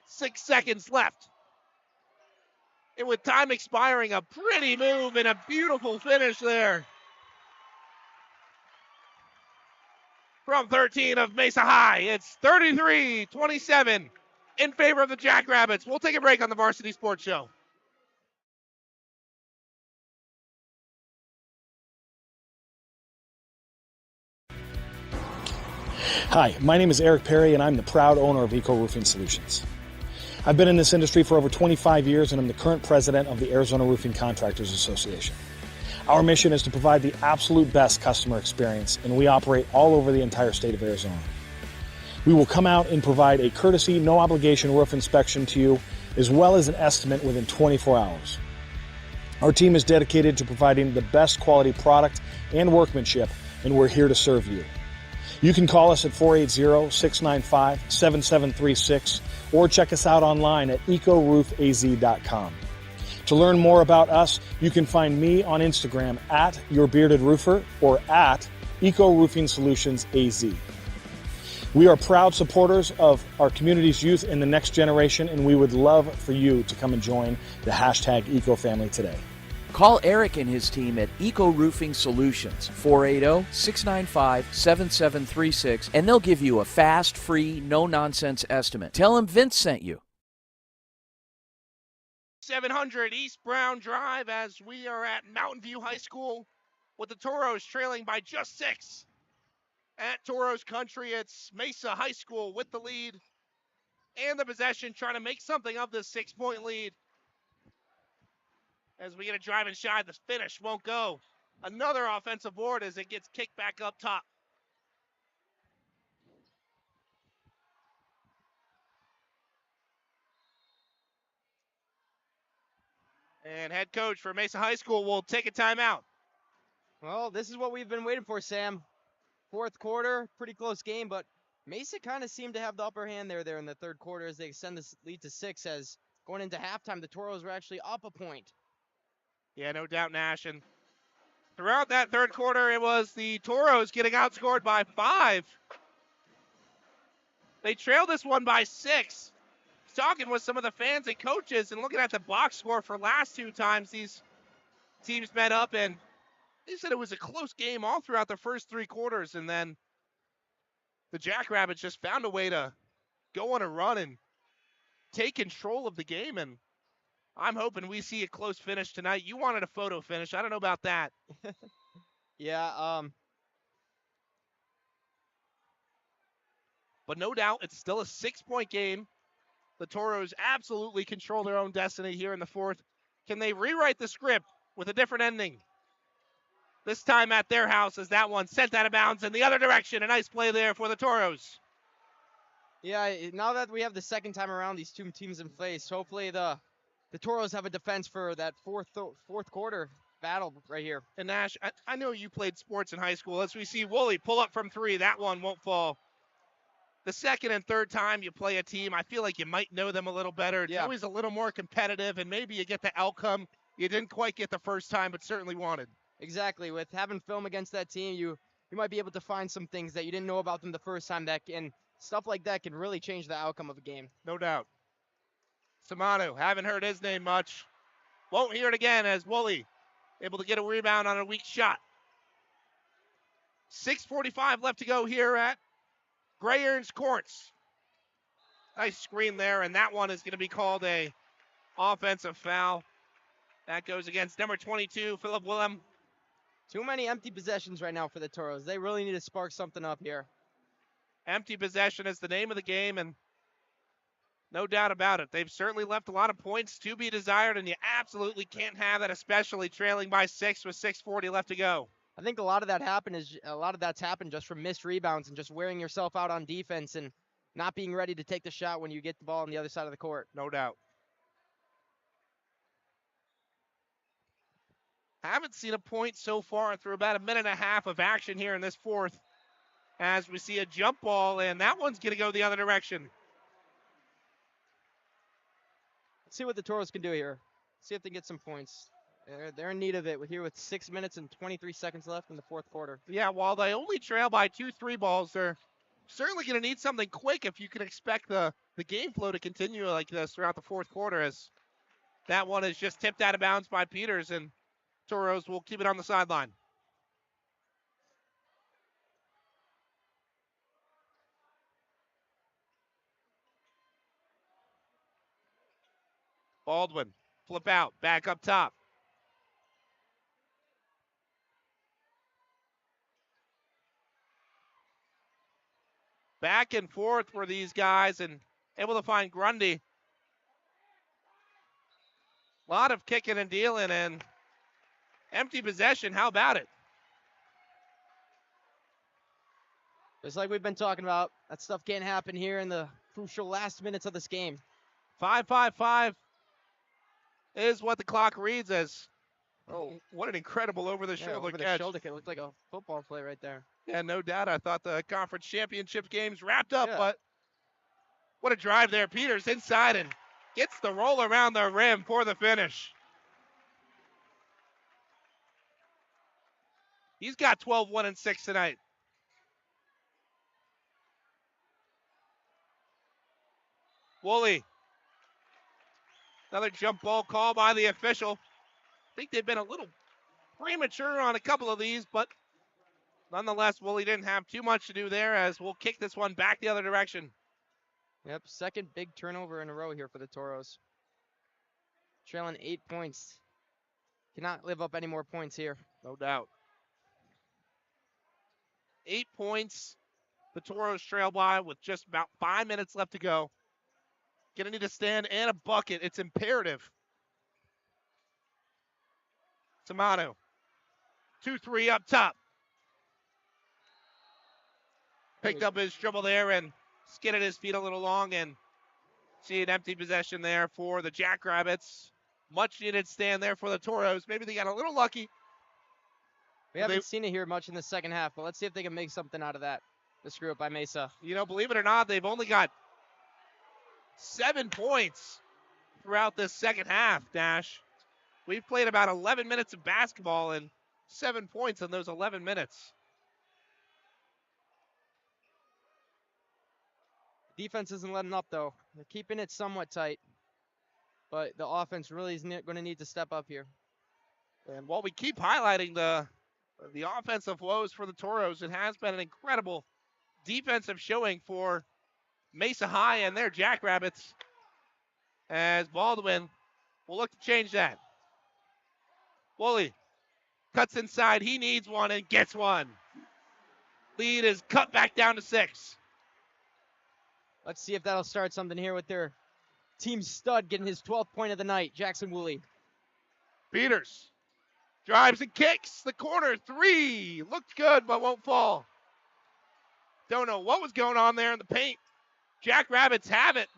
6 seconds left. And with time expiring, a pretty move and a beautiful finish there from 13 of Mesa High. It's 33-27 in favor of the Jackrabbits. We'll take a break on the Varsity Sports Show. Hi, my name is Eric Perry, and I'm the proud owner of Eco Roofing Solutions. I've been in this industry for over 25 years, and I'm the current president of the Arizona Roofing Contractors Association. Our mission is to provide the absolute best customer experience, and we operate all over the entire state of Arizona. We will come out and provide a courtesy, no obligation roof inspection to you, as well as an estimate within 24 hours. Our team is dedicated to providing the best quality product and workmanship, and we're here to serve you. You can call us at 480-695-7736 or check us out online at ecoroofaz.com. To learn more about us, you can find me on Instagram at YourBeardedRoofer or at Eco Roofing Solutions AZ. We are proud supporters of our community's youth and the next generation, and we would love for you to come and join the hashtag Eco Family today. Call Eric and his team at Eco Roofing Solutions, 480-695-7736, and they'll give you a fast, free, no-nonsense estimate. Tell them Vince sent you. 700 East Brown Drive as we are at Mountain View High School with the Toros trailing by just 6. At Toros Country, it's Mesa High School with the lead and the possession, trying to make something of this 6-point lead. As we get a driving shot, the finish won't go. Another offensive board as it gets kicked back up top. And head coach for Mesa High School will take a timeout. Well, this is what we've been waiting for, Sam. Fourth quarter, pretty close game, but Mesa kind of seemed to have the upper hand there in the third quarter as they extend this lead to 6, as going into halftime, the Toros were actually up a point. Yeah, no doubt, Nash. And throughout that third quarter, it was the Toros getting outscored by 5. They trailed this one by 6. Talking with some of the fans and coaches and looking at the box score for last 2 times these teams met up, and they said it was a close game all throughout the first 3 quarters, and then the Jackrabbits just found a way to go on a run and take control of the game, and I'm hoping we see a close finish tonight. You wanted a photo finish. I don't know about that. Yeah, but no doubt it's still a 6-point game. The Toros absolutely control their own destiny here in the fourth. Can they rewrite the script with a different ending? This time at their house as that one sent out of bounds in the other direction. A nice play there for the Toros. Yeah, now that we have the second time around these 2 teams in place, hopefully the Toros have a defense for that fourth quarter battle right here. And Nash, I know you played sports in high school. As we see Woolley pull up from 3, that one won't fall. The second and third time you play a team, I feel like you might know them a little better. It's always a little more competitive, and maybe you get the outcome you didn't quite get the first time, but certainly wanted. Exactly. With having film against that team, you might be able to find some things that you didn't know about them the first time, and stuff like that can really change the outcome of a game. No doubt. Samanu, haven't heard his name much. Won't hear it again as Woolley able to get a rebound on a weak shot. 6:45 left to go here at Grayer's Courts. Nice screen there, and that one is going to be called a offensive foul. That goes against number 22, Philip Willem. Too many empty possessions right now for the Toros. They really need to spark something up here. Empty possession is the name of the game, and no doubt about it. They've certainly left a lot of points to be desired, and you absolutely can't have that, especially trailing by 6 with 6:40 left to go. I think a lot of that's happened just from missed rebounds and just wearing yourself out on defense and not being ready to take the shot when you get the ball on the other side of the court. No doubt. Haven't seen a point so far through about a minute and a half of action here in this fourth, as we see a jump ball, and that one's going to go the other direction. Let's see what the Toros can do here. See if they get some points. They're in need of it here with 6 minutes and 23 seconds left in the fourth quarter. Yeah, while they only trail by 2 3 balls, they're certainly going to need something quick if you can expect the game flow to continue like this throughout the fourth quarter, as that one is just tipped out of bounds by Peters, and Toros will keep it on the sideline. Baldwin, flip out, back up top. Back and forth were these guys, and able to find Grundy. A lot of kicking and dealing, and empty possession. How about it? Just like we've been talking about, that stuff can't happen here in the crucial last minutes of this game. 5:55 is what the clock reads as. Oh, what an incredible over-the-shoulder over catch. the shoulder kick. It looked like a football play right there. Yeah, no doubt. I thought the conference championship game's wrapped up, but what a drive there. Peters inside and gets the roll around the rim for the finish. He's got 12, 1, and 6 tonight. Woolley. Another jump ball call by the official. I think they've been a little premature on a couple of these, but nonetheless, Woolley didn't have too much to do there, as we'll kick this one back the other direction. Yep, second big turnover in a row here for the Toros. Trailing 8 points. Cannot live up any more points here. No doubt. 8 points. The Toros trail by with just about 5 minutes left to go. Gonna need a stand and a bucket. It's imperative. Tamano. 2-3 up top. Picked up his dribble there and skidded his feet a little long, and see an empty possession there for the Jackrabbits. Much needed stand there for the Toros. Maybe they got a little lucky. We haven't seen it here much in the second half, but let's see if they can make something out of that. The screw up by Mesa. You know, believe it or not, they've only got 7 points throughout this second half, Dash. We've played about 11 minutes of basketball and 7 points in those 11 minutes. Defense isn't letting up, though. They're keeping it somewhat tight, but the offense really is going to need to step up here. And while we keep highlighting the offensive woes for the Toros, it has been an incredible defensive showing for Mesa High and their Jackrabbits, as Baldwin will look to change that. Woolley cuts inside. He needs one and gets one. Lead is cut back down to 6. Let's see if that'll start something here with their team stud getting his 12th point of the night, Jackson Woolley. Peters drives and kicks. The corner 3. Looked good, but won't fall. Don't know what was going on there in the paint. Jackrabbits have it.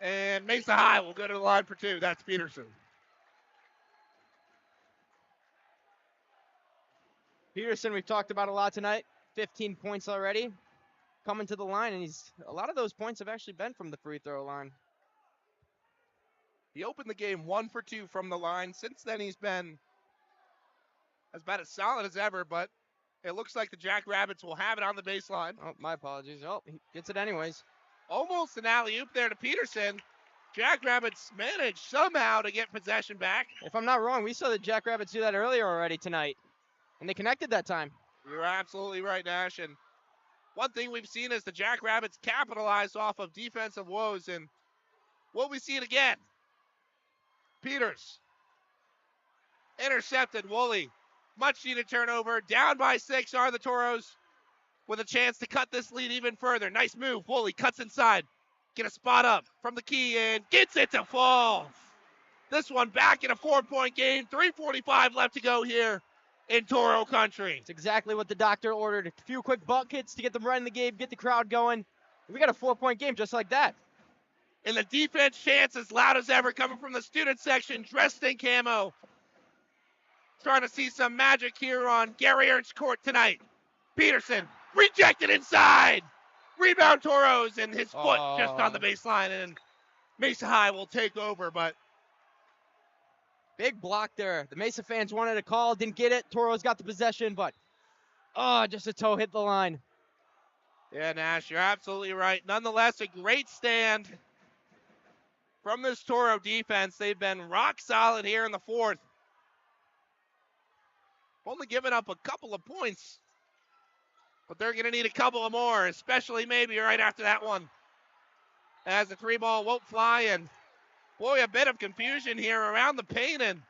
And Mesa High will go to the line for 2. That's Peterson. Peterson, we've talked about a lot tonight. 15 points already. Coming to the line, and a lot of those points have actually been from the free throw line. He opened the game 1 for 2 from the line. Since then, he's been about as solid as ever, but it looks like the Jackrabbits will have it on the baseline. Oh, my apologies. Oh, he gets it anyways. Almost an alley-oop there to Peterson. Jackrabbits managed somehow to get possession back. If I'm not wrong, we saw the Jackrabbits do that earlier already tonight, and they connected that time. You're absolutely right, Nash, and one thing we've seen is the Jackrabbits capitalize off of defensive woes, and will we see it again? Peters intercepted. Woolley, much needed turnover. Down by 6 are the Toros with a chance to cut this lead even further. Nice move. Woolley cuts inside. Get a spot up from the key and gets it to fall. This one back in a 4-point game. 3:45 left to go here in Toro country. It's exactly what the doctor ordered. A few quick buckets to get them right in the game, get the crowd going. We got a 4-point game just like that. And the defense chants as loud as ever coming from the student section, dressed in camo. Trying to see some magic here on Gary Ernst's court tonight. Peterson rejected inside. Rebound Toros, and his foot just on the baseline, and Mesa High will take over, but big block there. The Mesa fans wanted a call, didn't get it. Toros got the possession, but just a toe hit the line. Yeah, Nash, you're absolutely right. Nonetheless, a great stand from this Toro defense. They've been rock solid here in the 4th. Only giving up a couple of points, but they're going to need a couple of more, especially maybe right after that one, as the 3-ball won't fly. And boy, a bit of confusion here around the paint, and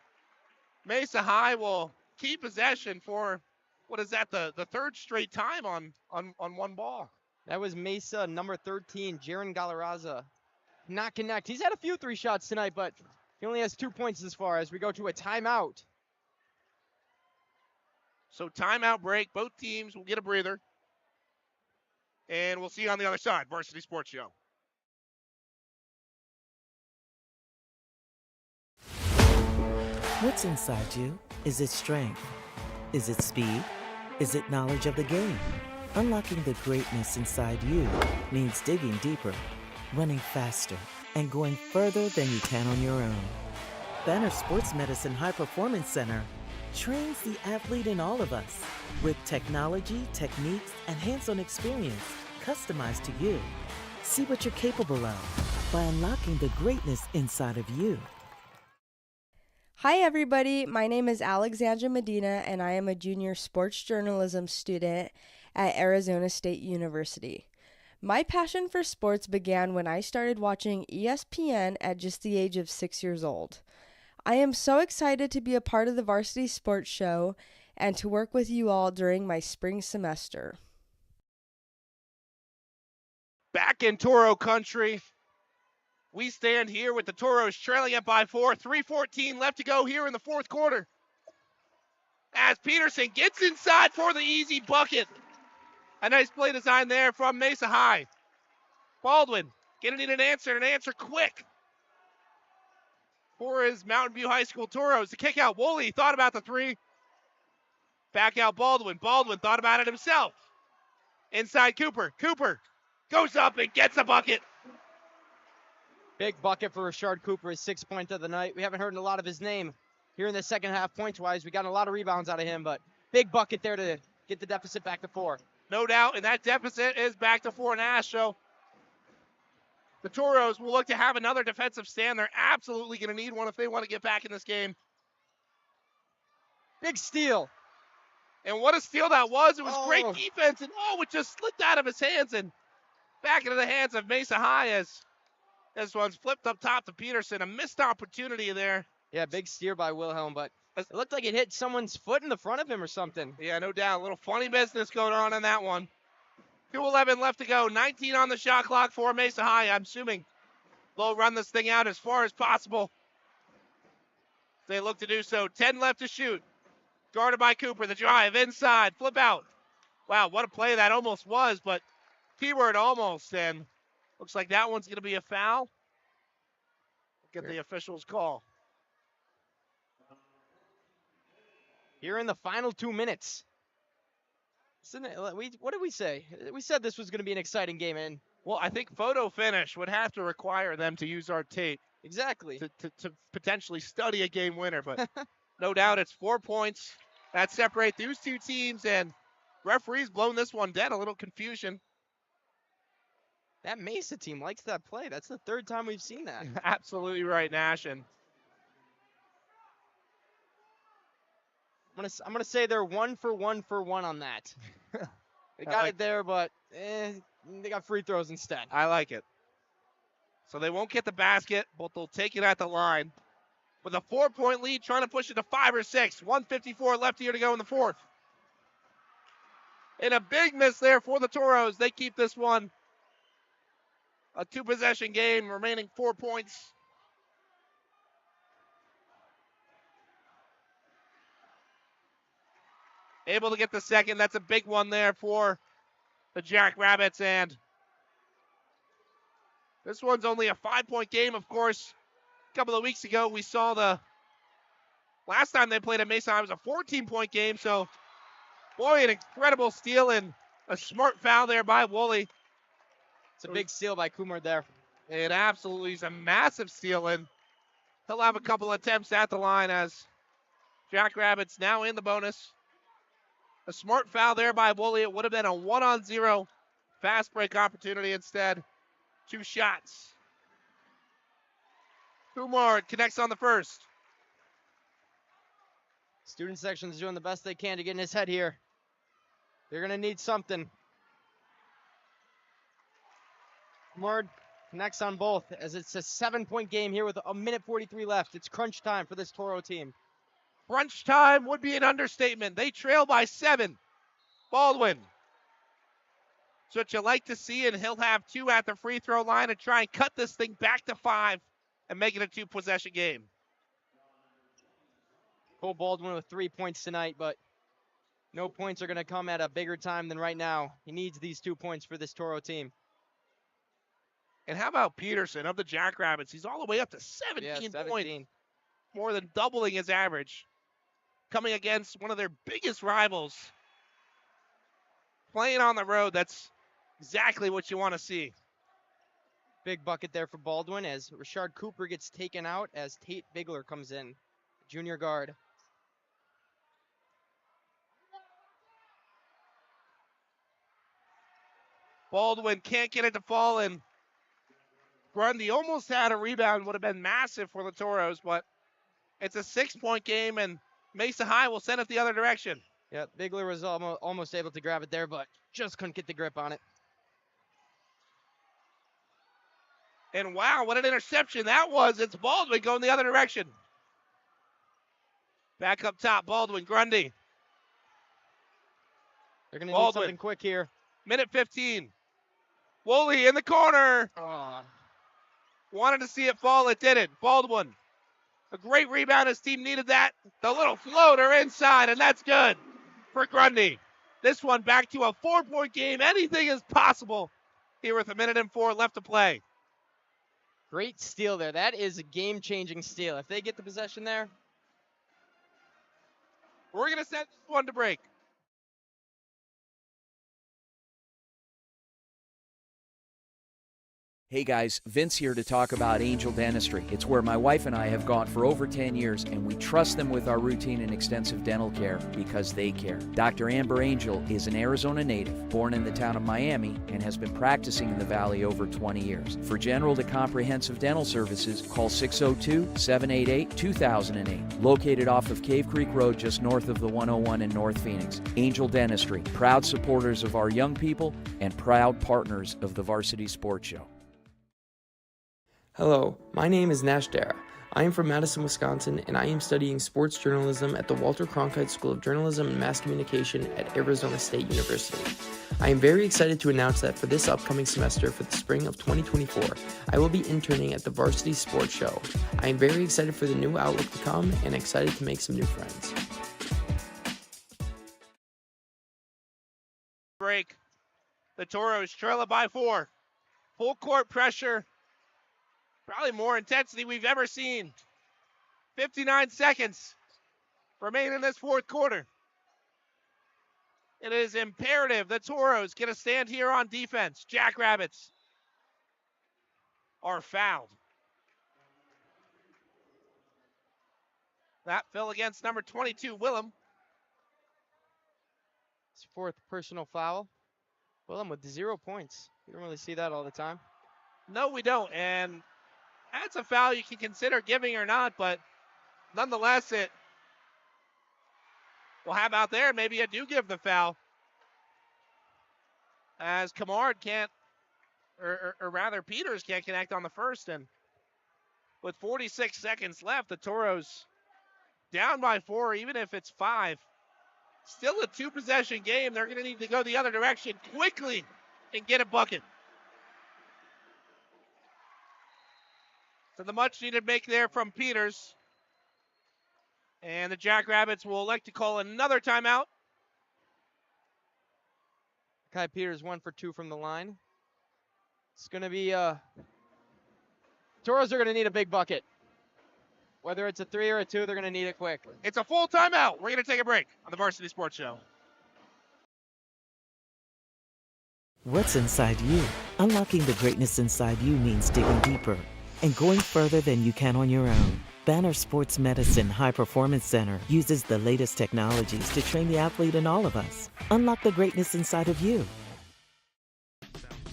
Mesa High will keep possession for, what is that, the 3rd straight time on one ball. That was Mesa number 13, Jaron Galarraza. Not connect. He's had a few 3 shots tonight, but he only has 2 points this far as we go to a timeout. So timeout break. Both teams will get a breather. And we'll see you on the other side. Varsity Sports Show. What's inside you? Is it strength? Is it speed? Is it knowledge of the game? Unlocking the greatness inside you means digging deeper, running faster, and going further than you can on your own. Banner Sports Medicine High Performance Center trains the athlete in all of us with technology, techniques, and hands-on experience customized to you. See what you're capable of by unlocking the greatness inside of you. Hi everybody, my name is Alexandra Medina and I am a junior sports journalism student at Arizona State University. My passion for sports began when I started watching ESPN at just the age of 6 years old. I am so excited to be a part of the Varsity Sports Show and to work with you all during my spring semester. Back in Toro country, we stand here with the Toros trailing it by 4. 3:14 left to go here in the fourth quarter. As Peterson gets inside for the easy bucket. A nice play design there from Mesa High. Baldwin getting in an answer quick for his Mountain View High School Toros. The kick out, Woolley thought about the three. Back out Baldwin. Baldwin thought about it himself. Inside Cooper. Cooper goes up and gets a bucket. Big bucket for Rashard Cooper, his 6th point of the night. We haven't heard a lot of his name here in the second half points-wise. We got a lot of rebounds out of him, but big bucket there to get the deficit back to 4. No doubt, and that deficit is back to 4.5, so the Toros will look to have another defensive stand. They're absolutely going to need one if they want to get back in this game. Big steal. And what a steal that was. It was great defense, and it just slipped out of his hands and back into the hands of Mesa High as this one's flipped up top to Peterson. A missed opportunity there. Yeah, big steer by Wilhelm, but it looked like it hit someone's foot in the front of him or something. Yeah, no doubt. A little funny business going on in that one. 2:11 left to go. 19 on the shot clock for Mesa High. I'm assuming they'll run this thing out as far as possible. They look to do so. 10 left to shoot. Guarded by Cooper. The drive inside. Flip out. Wow, what a play that almost was, but keyword almost, and looks like that one's going to be a foul. Get the official's call. Here in the final 2 minutes. What did we say? We said this was going to be an exciting game, and well, I think Photo Finish would have to require them to use our tape. Exactly. To potentially study a game winner, but no doubt it's 4 points that separate those two teams, and referees blown this one dead. A little confusion. That Mesa team likes that play. That's the 3rd time we've seen that. Absolutely right, Nash. And I'm gonna say they're 1 for 1 for 1 on that. They got it there, but they got free throws instead. I like it. So they won't get the basket, but they'll take it at the line. With a 4-point lead, trying to push it to 5 or 6. 1:54 left here to go in the fourth. And a big miss there for the Toros. They keep this one a 2-possession game, remaining 4 points. Able to get the second. That's a big one there for the Jackrabbits. And this one's only a 5-point game, of course. A couple of weeks ago, we saw the last time they played at Mesa, it was a 14-point game. So, boy, an incredible steal and a smart foul there by Woolley. It's a big steal by Kumar there. It absolutely is a massive steal, and he'll have a couple attempts at the line as Jackrabbits now in the bonus. A smart foul there by Woolley. It would have been a 1-on-0 fast break opportunity instead. 2 shots. Kumar connects on the first. Student section's doing the best they can to get in his head here. They're going to need something. Kumar connects on both as it's a 7-point game here with 1:43 left. It's crunch time for this Toro team. Crunch time would be an understatement. They trail by 7. Baldwin. So what you like to see, and he'll have 2 at the free throw line and try and cut this thing back to 5 and make it a 2-possession game. Cole Baldwin with 3 points tonight, but no points are going to come at a bigger time than right now. He needs these 2 points for this Toro team. And how about Peterson of the Jackrabbits? He's all the way up to 17 points. More than doubling his average. Coming against one of their biggest rivals. Playing on the road, that's exactly what you want to see. Big bucket there for Baldwin as Rashard Cooper gets taken out as Tate Bigler comes in, junior guard. Baldwin can't get it to fall, and Grundy almost had a rebound. Would have been massive for the Toros, but it's a 6-point game, and Mesa High will send it the other direction. Yeah, Bigler was almost able to grab it there, but just couldn't get the grip on it. And wow, what an interception that was. It's Baldwin going the other direction. Back up top, Baldwin, Grundy. They're going to need something quick here. Minute 15 Woolley in the corner. Wanted to see it fall, it didn't. Baldwin, a great rebound. His team needed that. The little floater inside, and that's good for Grundy. This one back to a 4-point game. Anything is possible here with 1:04 left to play. Great steal there. That is a game-changing steal. If they get the possession there. We're going to send this one to break. Hey guys, Vince here to talk about Angel Dentistry. It's where my wife and I have gone for over 10 years, and we trust them with our routine and extensive dental care because they care. Dr. Amber Angel is an Arizona native, born in the town of Miami, and has been practicing in the Valley over 20 years. For general to comprehensive dental services, call 602-788-2008. Located off of Cave Creek Road just north of the 101 in North Phoenix. Angel Dentistry, proud supporters of our young people and proud partners of the Varsity Sports Show. Hello, my name is Nash Dara. I am from Madison, Wisconsin, and I am studying sports journalism at the Walter Cronkite School of Journalism and Mass Communication at Arizona State University. I am very excited to announce that for this upcoming semester for the spring of 2024, I will be interning at the Varsity Sports Show. I am very excited for the new outlook to come and excited to make some new friends. Break. The Toros trail it by 4. Full court pressure. Probably more intensity we've ever seen. 59 seconds remain in this fourth quarter. It is imperative the Toros get a stand here on defense. Jackrabbits are fouled. That fell against number 22, Willem. His fourth personal foul. Willem with 0 points. You don't really see that all the time. No, we don't. And that's a foul you can consider giving or not, but nonetheless, it. Well, how about there? Maybe you do give the foul. As Kamard can't, or rather Peters can't connect on the first. And with 46 seconds left, the Toros down by 4, even if it's 5. Still a 2-possession game. They're going to need to go the other direction quickly and get a bucket. So the much-needed make there from Peters. And the Jackrabbits will elect to call another timeout. Kai Peters 1 for 2 from the line. It's going to be Toros are going to need a big bucket. Whether it's a 3 or a 2, they're going to need it quick. It's a full timeout. We're going to take a break on the Varsity Sports Show. What's inside you? Unlocking the greatness inside you means digging deeper and going further than you can on your own. Banner Sports Medicine High Performance Center uses the latest technologies to train the athlete in all of us. Unlock the greatness inside of you.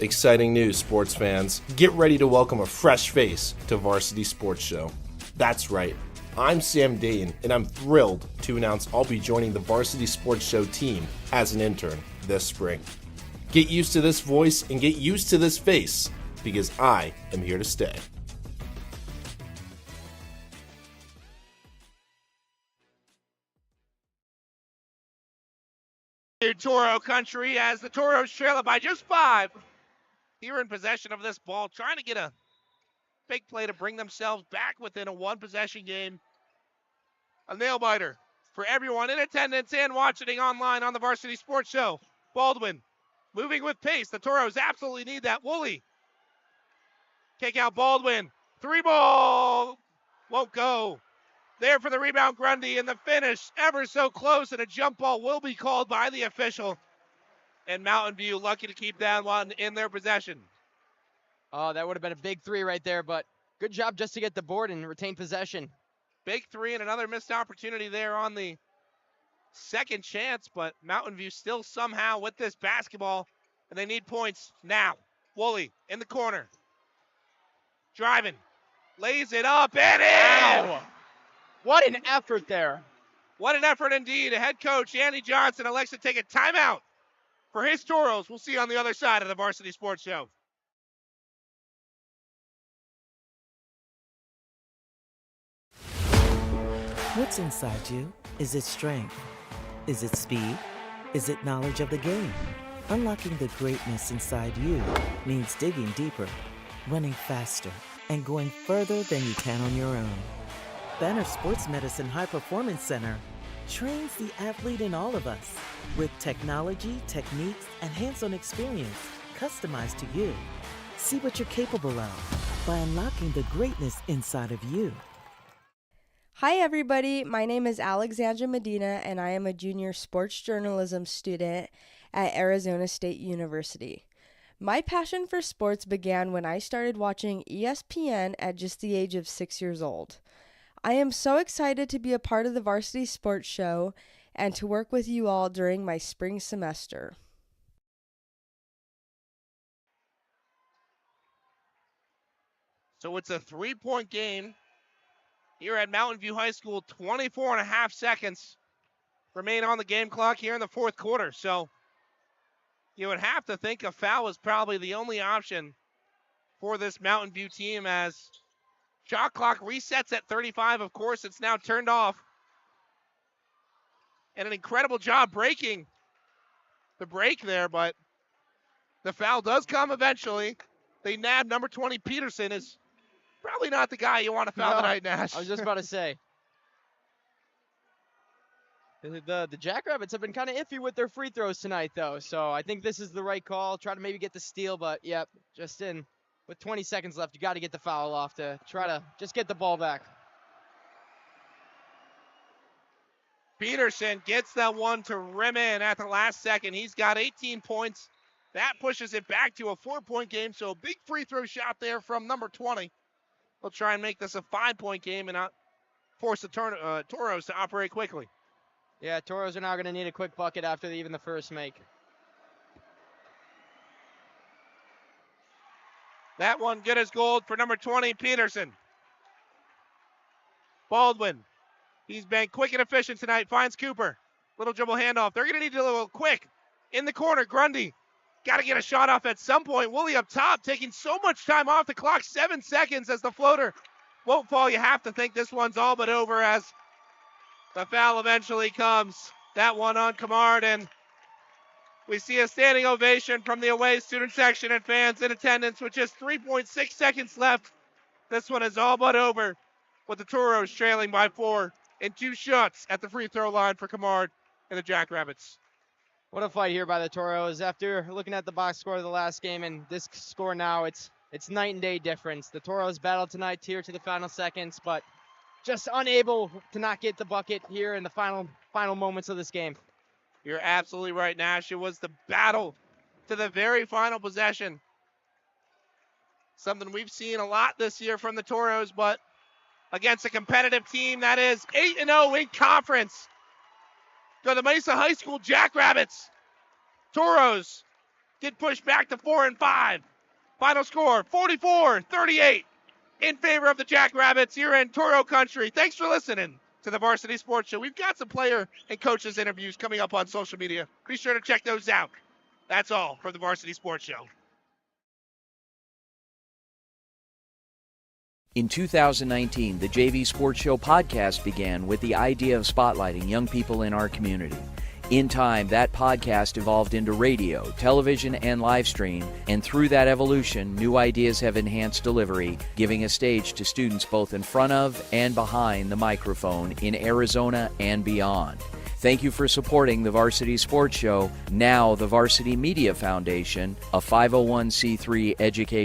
Exciting news, sports fans. Get ready to welcome a fresh face to Varsity Sports Show. That's right. I'm Sam Dayton, and I'm thrilled to announce I'll be joining the Varsity Sports Show team as an intern this spring. Get used to this voice and get used to this face, because I am here to stay. Toro country as the Toros trail it by just 5. Here in possession of this ball, trying to get a big play to bring themselves back within a 1-possession game. A nail-biter for everyone in attendance and watching online on the Varsity Sports Show. Baldwin moving with pace. The Toros absolutely need that. Woolley. Kick out Baldwin. 3-ball. Won't go. There for the rebound, Grundy, and the finish ever so close, and a jump ball will be called by the official. And Mountain View lucky to keep that one in their possession. Oh, that would have been a big 3 right there, but good job just to get the board and retain possession. Big 3 and another missed opportunity there on the second chance, but Mountain View still somehow with this basketball, and they need points now. Woolley in the corner. Driving. Lays it up and in! Wow. What an effort there. What an effort indeed. Head coach Andy Johnson elects to take a timeout for his Toros. We'll see you on the other side of the Varsity Sports Show. What's inside you? Is it strength? Is it speed? Is it knowledge of the game? Unlocking the greatness inside you means digging deeper, running faster, and going further than you can on your own. Banner Sports Medicine High Performance Center trains the athlete in all of us with technology, techniques, and hands-on experience customized to you. See what you're capable of by unlocking the greatness inside of you. Hi everybody, my name is Alexandra Medina and I am a junior sports journalism student at Arizona State University. My passion for sports began when I started watching ESPN at just the age of 6 years old. I am so excited to be a part of the Varsity Sports Show and to work with you all during my spring semester. So it's a 3-point game here at Mountain View High School. 24 and a half seconds remain on the game clock here in the fourth quarter. So you would have to think a foul is probably the only option for this Mountain View team, as shot clock resets at 35. Of course, it's now turned off. And an incredible job breaking the break there, but the foul does come eventually. They nab number 20, Peterson, is probably not the guy you want to foul tonight, Nash. I was just about to say. The Jackrabbits have been kind of iffy with their free throws tonight, though, so I think this is the right call. Try to maybe get the steal, but, yep, just in. With 20 seconds left, you got to get the foul off to try to just get the ball back. Peterson gets that one to rim in at the last second. He's got 18 points. That pushes it back to a 4-point game, so a big free throw shot there from number 20. We'll try and make this a 5-point game and not force the Toros to operate quickly. Yeah, Toros are now going to need a quick bucket after even the first make. That one good as gold for number 20, Peterson. Baldwin, he's been quick and efficient tonight, finds Cooper. Little dribble handoff. They're going to need to do a little quick. In the corner, Grundy. Got to get a shot off at some point. Woolley up top, taking so much time off the clock. 7 seconds as the floater won't fall. You have to think this one's all but over as the foul eventually comes. That one on Kamard, and we see a standing ovation from the away student section and fans in attendance with just 3.6 seconds left. This one is all but over, with the Toros trailing by 4 and 2 shots at the free throw line for Kamard and the Jackrabbits. What a fight here by the Toros. After looking at the box score of the last game and this score now, it's night and day difference. The Toros battled tonight here to the final seconds, but just unable to not get the bucket here in the final moments of this game. You're absolutely right, Nash. It was the battle to the very final possession. Something we've seen a lot this year from the Toros, but against a competitive team that is 8-0 in conference. So the Mesa High School Jackrabbits. Toros get pushed back to 4-5. Final score, 44-38 in favor of the Jackrabbits here in Toro Country. Thanks for listening to the Varsity Sports Show. We've got some player and coaches interviews coming up on social media. Be sure to check those out. That's all for the Varsity Sports Show. In 2019, the JV Sports Show podcast began with the idea of spotlighting young people in our community. In time, that podcast evolved into radio, television, and live stream, and through that evolution, new ideas have enhanced delivery, giving a stage to students both in front of and behind the microphone in Arizona and beyond. Thank you for supporting the Varsity Sports Show, now the Varsity Media Foundation, a 501c3 education